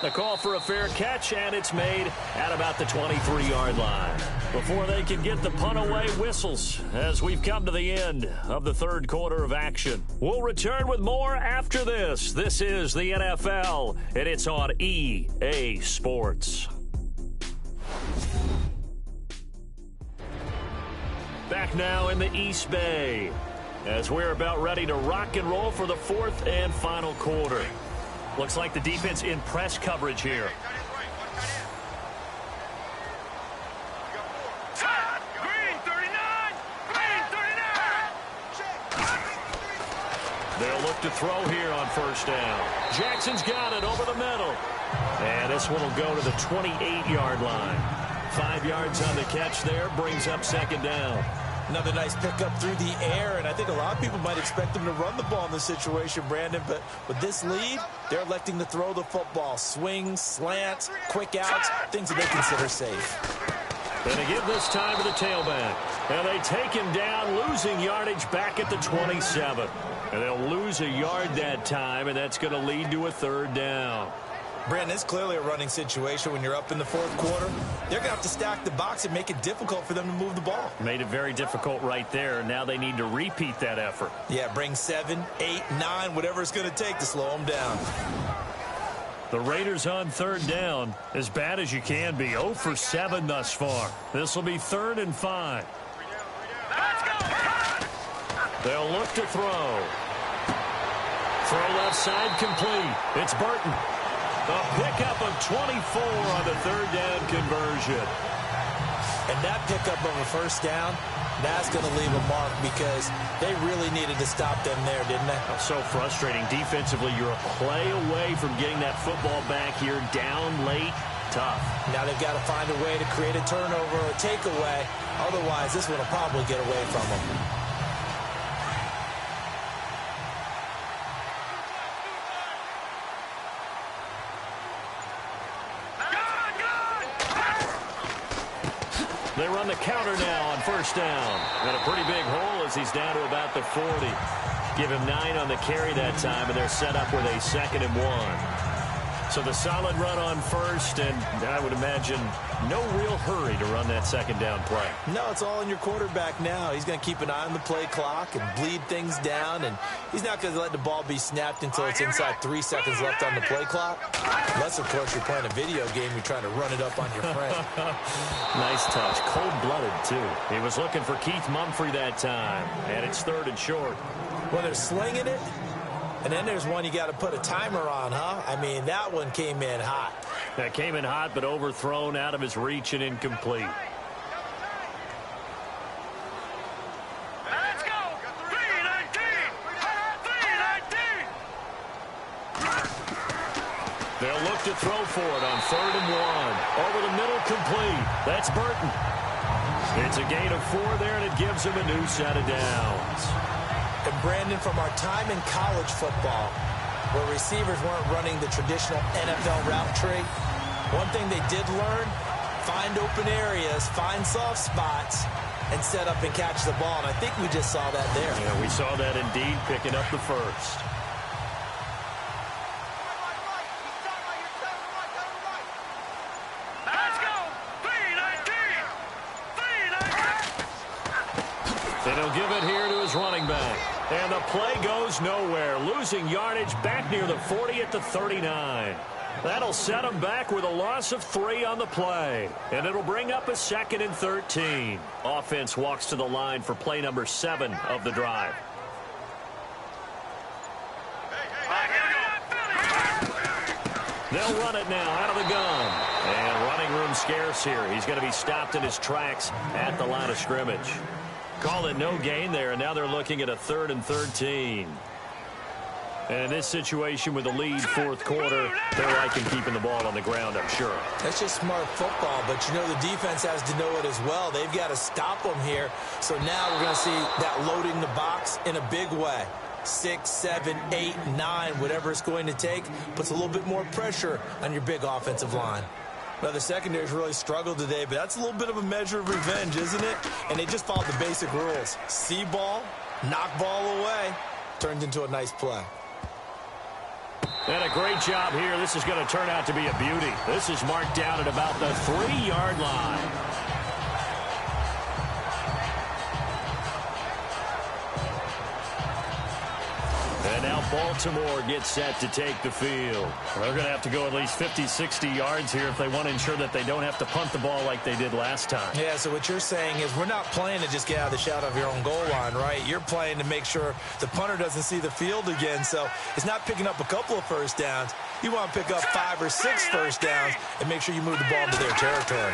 The call for a fair catch, and it's made at about the 23-yard line. Before they can get the punt away, whistles as we've come to the end of the third quarter of action. We'll return with more after this. This is the NFL, and it's on EA Sports. Back now in the East Bay as we're about ready to rock and roll for the fourth and final quarter. Looks like the defense in press coverage here.
Green 39! Green 39!
They'll look to throw here on first down. Jackson's got it over the middle. And this one will go to the 28-yard line. 5 yards on the catch there, brings up second down.
Another nice pickup through the air, and I think a lot of people might expect them to run the ball in this situation, Brandon, but with this lead, they're electing to throw the football. Swings, slants, quick outs, things that they consider safe.
And they give this time to the tailback. And they take him down, losing yardage back at the 27. And they'll lose a yard that time, and that's going to lead to a third down.
Brandon, it's clearly a running situation when you're up in the fourth quarter. They're going to have to stack the box and make it difficult for them to move the ball.
Made it very difficult right there. Now they need to repeat that effort.
Yeah, bring 7, 8, 9, whatever it's going to take to slow them down.
The Raiders on third down, as bad as you can be. 0 for 7 thus far. This will be 3rd and 5. They'll look to throw. Throw left side complete. It's Burton. A pickup of 24 on the third down conversion.
And that pickup of a first down, that's going to leave a mark because they really needed to stop them there, didn't they?
So frustrating. Defensively, you're a play away from getting that football back here down late. Tough.
Now they've got to find a way to create a turnover or a takeaway. Otherwise, this one will probably get away from them.
They run the counter now on first down. Got a pretty big hole as he's down to about the 40. Give him 9 on the carry that time, and they're set up with a 2nd and 1. So the solid run on first, and I would imagine no real hurry to run that second down play.
No, it's all in your quarterback now. He's going to keep an eye on the play clock and bleed things down, and he's not going to let the ball be snapped until it's inside 3 seconds left on the play clock. Unless, of course, you're playing a video game, you're trying to run it up on your friend.
Nice touch. Cold-blooded, too. He was looking for Keith Mumphrey that time, and it's 3rd and short.
Well, they're slinging it. And then there's one you got to put a timer on, huh? I mean, that one came in hot.
That came in hot, but overthrown, out of his reach, and incomplete.
Let's go! 319! 319!
They'll look to throw for it on 3rd and 1. Over the middle, complete. That's Burton. It's a gain of 4 there, and it gives him a new set of downs.
And Brandon, from our time in college football, where receivers weren't running the traditional NFL route tree, one thing they did learn, find open areas, find soft spots, and set up and catch the ball. And I think we just saw that there.
Yeah, we saw that indeed, picking up the first.
Let's go! 319! 319!
And he'll give it here to his running back. And the play goes nowhere, losing yardage back near the 40 at the 39. That'll set him back with a loss of 3 on the play. And it'll bring up a 2nd and 13. Offense walks to the line for play number 7 of the drive. They'll run it now out of the gun. And running room scarce here. He's going to be stopped in his tracks at the line of scrimmage. Call it no gain there, and now they're looking at a 3rd and 13. And in this situation with the lead fourth quarter, they're liking keeping the ball on the ground, I'm sure.
That's just smart football, but you know the defense has to know it as well. They've got to stop them here. So now we're going to see that loading the box in a big way. 6, 7, 8, 9, whatever it's going to take, puts a little bit more pressure on your big offensive line. Now, the secondary's really struggled today, but that's a little bit of a measure of revenge, isn't it? And they just followed the basic rules. See ball, knock ball away, turned into a nice play.
And a great job here. This is going to turn out to be a beauty. This is marked down at about the 3-yard line. And now Baltimore gets set to take the field. They're going to have to go at least 50, 60 yards here if they want to ensure that they don't have to punt the ball like they did last time.
Yeah, so what you're saying is we're not playing to just get out of the shadow of your own goal line, right? You're playing to make sure the punter doesn't see the field again. So it's not picking up a couple of first downs. You want to pick up 5 or 6 first downs and make sure you move the ball into their territory.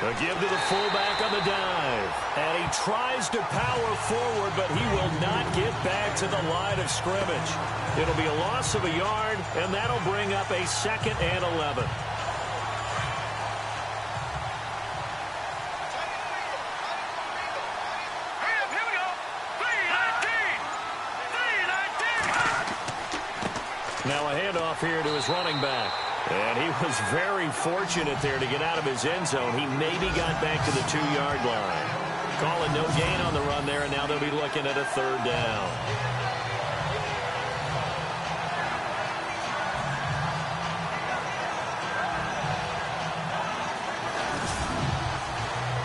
A give to the fullback on the dive. And he tries to power forward, but he will not get back to the line of scrimmage. It'll be a loss of a yard, and that'll bring up a 2nd and 11.
Here we go. 3-19.
Now a handoff here to his running back. And he was very fortunate there to get out of his end zone. He maybe got back to the 2-yard line. Calling no gain on the run there, and now they'll be looking at a 3rd down.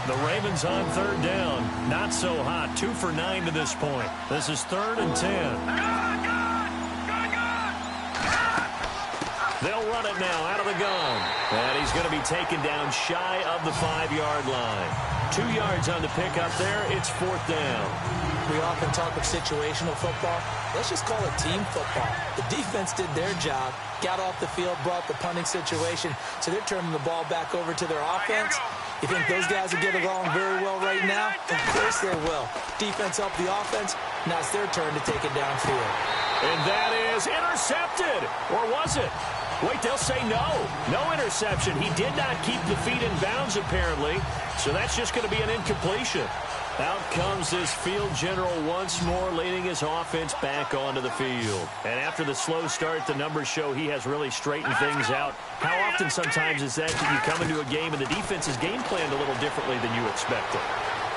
The Ravens on 3rd down. Not so hot. 2 for 9 to this point. This is 3rd and 10. They'll run it now out of the gun. And he's going to be taken down shy of the 5-yard line. 2 yards on the pickup there. It's 4th down.
We often talk of situational football. Let's just call it team football. The defense did their job, got off the field, brought the punting situation, so they're turning the ball back over to their offense. You think those guys will get along very well right now? Of course they will. Defense helped the offense. Now it's their turn to take it downfield.
And that is intercepted. Or was it? Wait, they'll say no. No interception. He did not keep the feet in bounds, apparently. So that's just going to be an incompletion. Out comes this field general once more, leading his offense back onto the field. And after the slow start, the numbers show he has really straightened things out. How often sometimes is that you come into a game and the defense is game planned a little differently than you expected?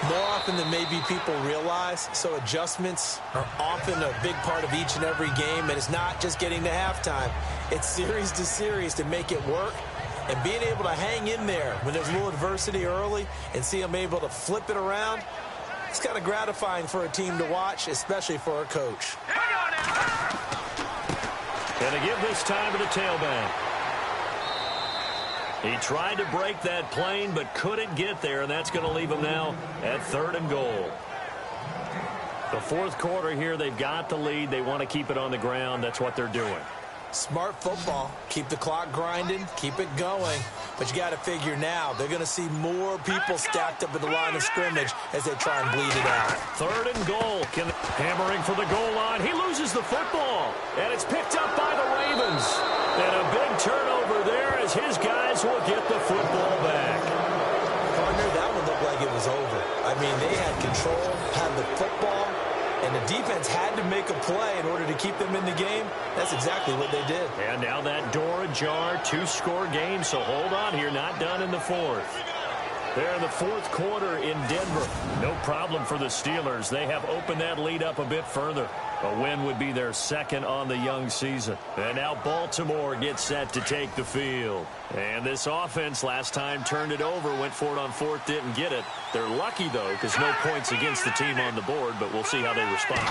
More often than maybe people realize, so adjustments are often a big part of each and every game, and it's not just getting to halftime. It's series to series to make it work, and being able to hang in there when there's a little adversity early and see them able to flip it around, it's kind of gratifying for a team to watch, especially for a coach.
And to give this time to the tailback. He tried to break that plane, but couldn't get there, and that's going to leave him now at 3rd and goal. The 4th quarter here, they've got the lead. They want to keep it on the ground. That's what they're doing.
Smart football. Keep the clock grinding, keep it going. But you got to figure now, they're going to see more people stacked up at the line of scrimmage as they try and bleed it out.
3rd and goal. Hammering for the goal line. He loses the football, and it's picked up by the Ravens. And a big turnover there as his guys will get the football back.
Partner, that one looked like it was over. I mean, they had control, had the football, and the defense had to make a play in order to keep them in the game. That's exactly what they did.
And now that door ajar, 2-score game, so hold on here, not done in the 4th. They're in the 4th quarter in Denver. No problem for the Steelers. They have opened that lead up a bit further. A win would be their 2nd on the young season. And now Baltimore gets set to take the field. And this offense last time turned it over, went for it on 4th, didn't get it. They're lucky, though, because no points against the team on the board, but we'll see how they respond.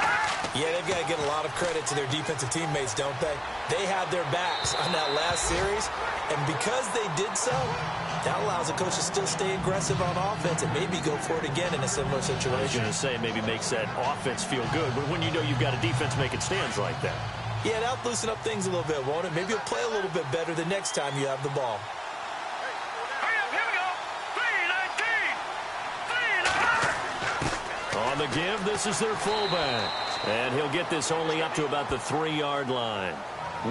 Yeah, they've got to get a lot of credit to their defensive teammates, don't they? They had their backs on that last series, and because they did so, that allows the coach to still stay aggressive on offense and maybe go for it again in a similar situation.
I was going to say maybe makes that offense feel good, but when you know you've got a defense making stands like that.
Yeah, that'll loosen up things a little bit, won't it? Maybe you'll play a little bit better the next time you have the ball.
Here we go. 3-19.
On the give, this is their fullback. And he'll get this only up to about the 3-yard line.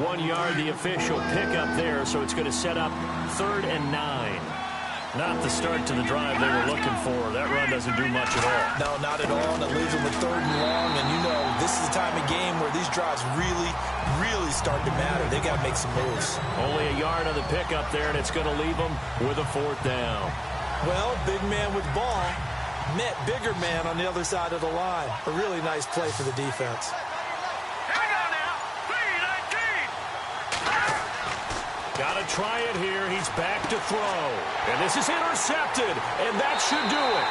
1 yard, the official pickup there, so it's going to set up 3rd and 9. Not the start to the drive they were looking for. That run doesn't do much at all.
No, not at all, and it leaves them with 3rd and long. And, you know, this is the time of game where these drives really, really start to matter. They got to make some moves.
Only a yard on the pickup there, and it's going to leave them with a 4th down.
Well, big man with the ball met bigger man on the other side of the line. A really nice play for the defense.
Got to try it here. He's back to throw. And this is intercepted, and that should do it.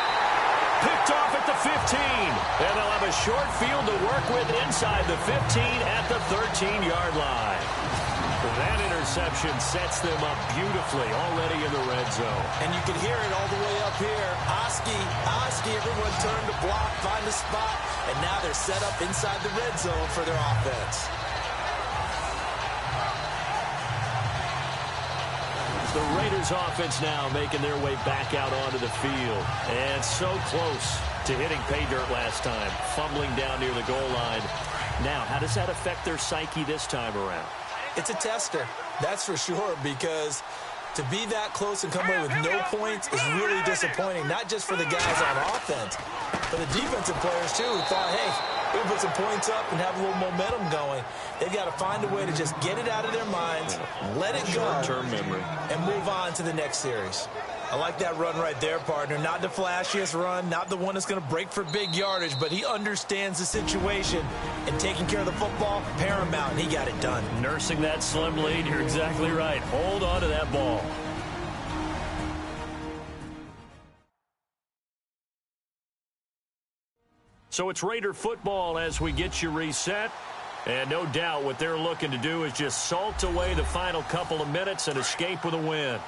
Picked off at the 15. And they'll have a short field to work with inside the 15 at the 13-yard line. That interception sets them up beautifully already in the red zone.
And you can hear it all the way up here. Oski, everyone turned to block, find a spot, and now they're set up inside the red zone for their offense.
The Raiders offense now making their way back out onto the field. And so close to hitting pay dirt last time, fumbling down near the goal line. Now, how does that affect their psyche this time around?
It's a tester, that's for sure, because to be that close and come away with no points is really disappointing, not just for the guys on offense, but the defensive players, too, who thought, hey, we'll put some points up and have a little momentum going. They've got to find a way to just get it out of their minds, let it go,
short-term memory,
and move on to the next series. I like that run right there, partner. Not the flashiest run, not the one that's going to break for big yardage, but he understands the situation, and taking care of the football, paramount, and he got it done.
Nursing that slim lead, you're exactly right. Hold on to that ball. So it's Raider football as we get you reset. And no doubt what they're looking to do is just salt away the final couple of minutes and escape with a win.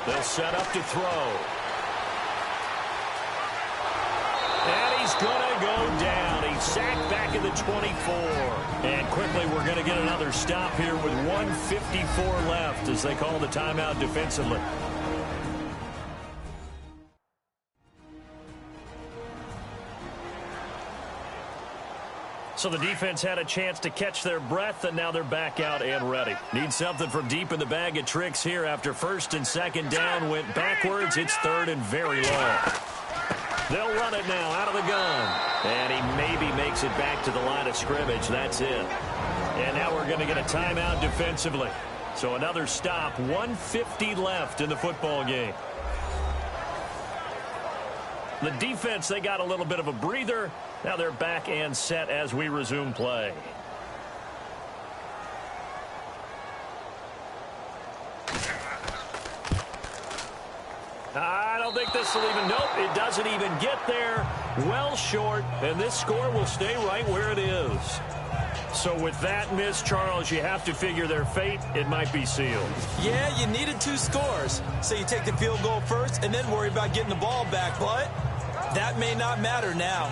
They'll set up to throw. And he's going to go down. He's sacked back in the 24. And quickly we're going to get another stop here with 1:54 left as they call the timeout defensively. So the defense had a chance to catch their breath, and now they're back out and ready. Need something from deep in the bag of tricks here after 1st and 2nd down went backwards. It's 3rd and very long. They'll run it now out of the gun. And he maybe makes it back to the line of scrimmage. That's it. And now we're going to get a timeout defensively. So another stop, 1:50 left in the football game. The defense, they got a little bit of a breather. Now they're back and set as we resume play. I don't think this will even, nope, it doesn't even get there. Well short, and this score will stay right where it is. So with that miss, Charles, you have to figure their fate. It might be sealed.
Yeah, you needed 2 scores. So you take the field goal first and then worry about getting the ball back, but that may not matter now.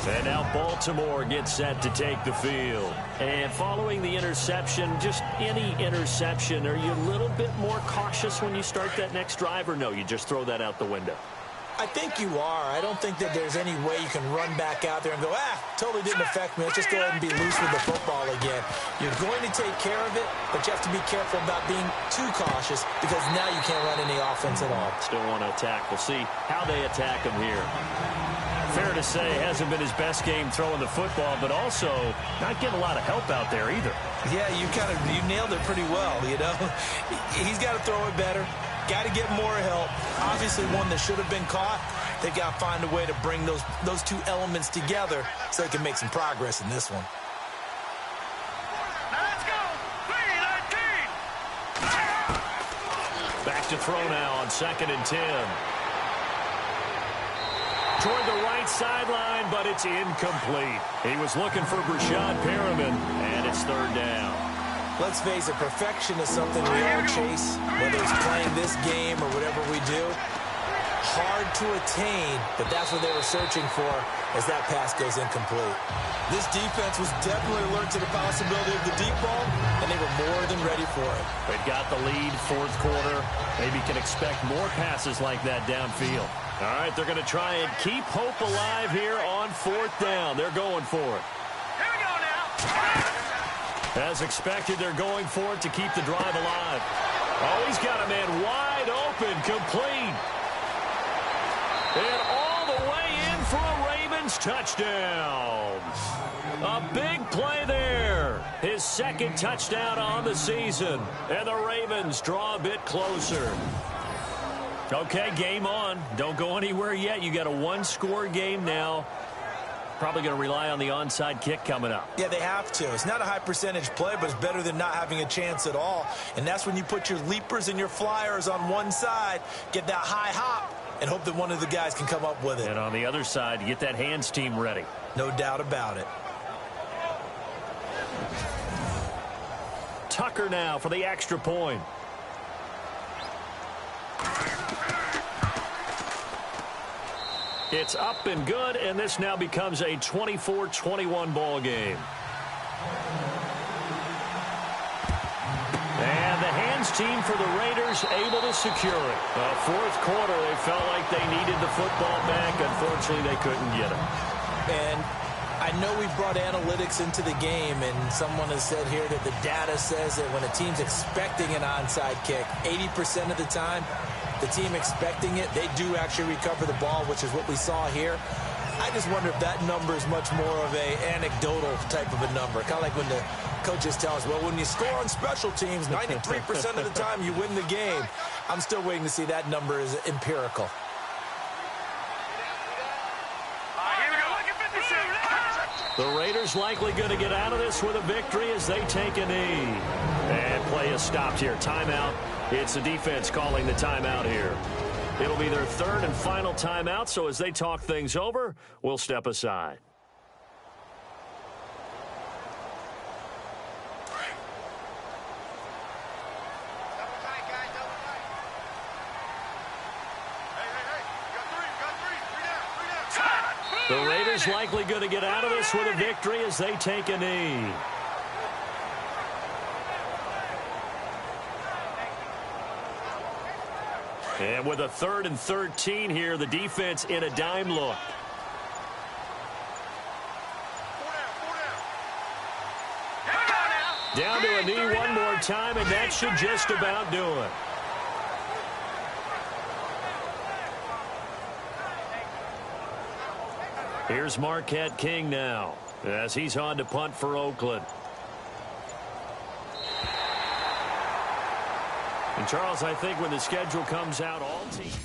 And now Baltimore gets set to take the field. And following the interception, just any interception, are you a little bit more cautious when you start that next drive, or no, you just throw that out the window?
I think you are. I don't think that there's any way you can run back out there and go, totally didn't affect me. Let's just go ahead and be loose with the football again. You're going to take care of it, but you have to be careful about being too cautious because now you can't run any offense at all.
Still want to attack. We'll see how they attack him here. Fair to say, hasn't been his best game throwing the football, but also not getting a lot of help out there either.
Yeah, you nailed it pretty well, you know. He's got to throw it better. Got to get more help. Obviously one that should have been caught. They've got to find a way to bring those 2 elements together so they can make some progress in this one.
Let's go! 3-19!
Back to throw now on 2nd and 10. Toward the right sideline, but it's incomplete. He was looking for Brashad Perriman, and it's 3rd down.
Let's face it, perfection is something we all chase, whether it's playing this game or whatever we do. Hard to attain, but that's what they were searching for. as that pass goes incomplete. This defense was definitely alert to the possibility of the deep ball, and they were more than ready for it.
They've got the lead, fourth quarter. Maybe can expect more passes like that downfield. All right, they're going to try and keep hope alive here on fourth down. They're going for it.
Here we go now.
As expected, they're going for it to keep the drive alive. Oh, he's got a man wide open, complete. And all the way in for a Ravens touchdown. A big play there. His second touchdown on the season. And the Ravens draw a bit closer. Okay, game on. Don't go anywhere yet. You got a one-score game now. Probably going to rely on the onside kick coming up.
Yeah, they have to. It's not a high percentage play, but it's better than not having a chance at all. And that's when you put your leapers and your flyers on one side, get that high hop, and hope that one of the guys can come up with it.
And on the other side, get that hands team ready.
No doubt about it.
Tucker now for the extra point. It's up and good, and this now becomes a 24-21 ball game. And the hands team for the Raiders able to secure it. Fourth quarter, they felt like they needed the football back. Unfortunately, they couldn't get it.
And I know we brought analytics into the game, and someone has said here that the data says that when a team's expecting an onside kick, 80% of the time, the team expecting it, they do actually recover the ball, which is what we saw here. I just wonder if that number is much more of a anecdotal type of a number. Kind of like when the coaches tell us, well, when you score on special teams, 93% of the time you win the game. I'm still waiting to see that number is empirical.
The Raiders likely going to get out of this with a victory as they take a knee. And play is stopped here. Timeout. It's the defense calling the timeout here. It'll be their third and final timeout, so as they talk things over, we'll step aside. The Raiders likely going to get out of this with a victory as they take a knee. And with a 3rd and 13 here, the defense in a dime look. Down to a knee one more time, and that should just about do it. Here's Marquette King now, as he's on to punt for Oakland. And Charles, I think when the schedule comes out, all teams...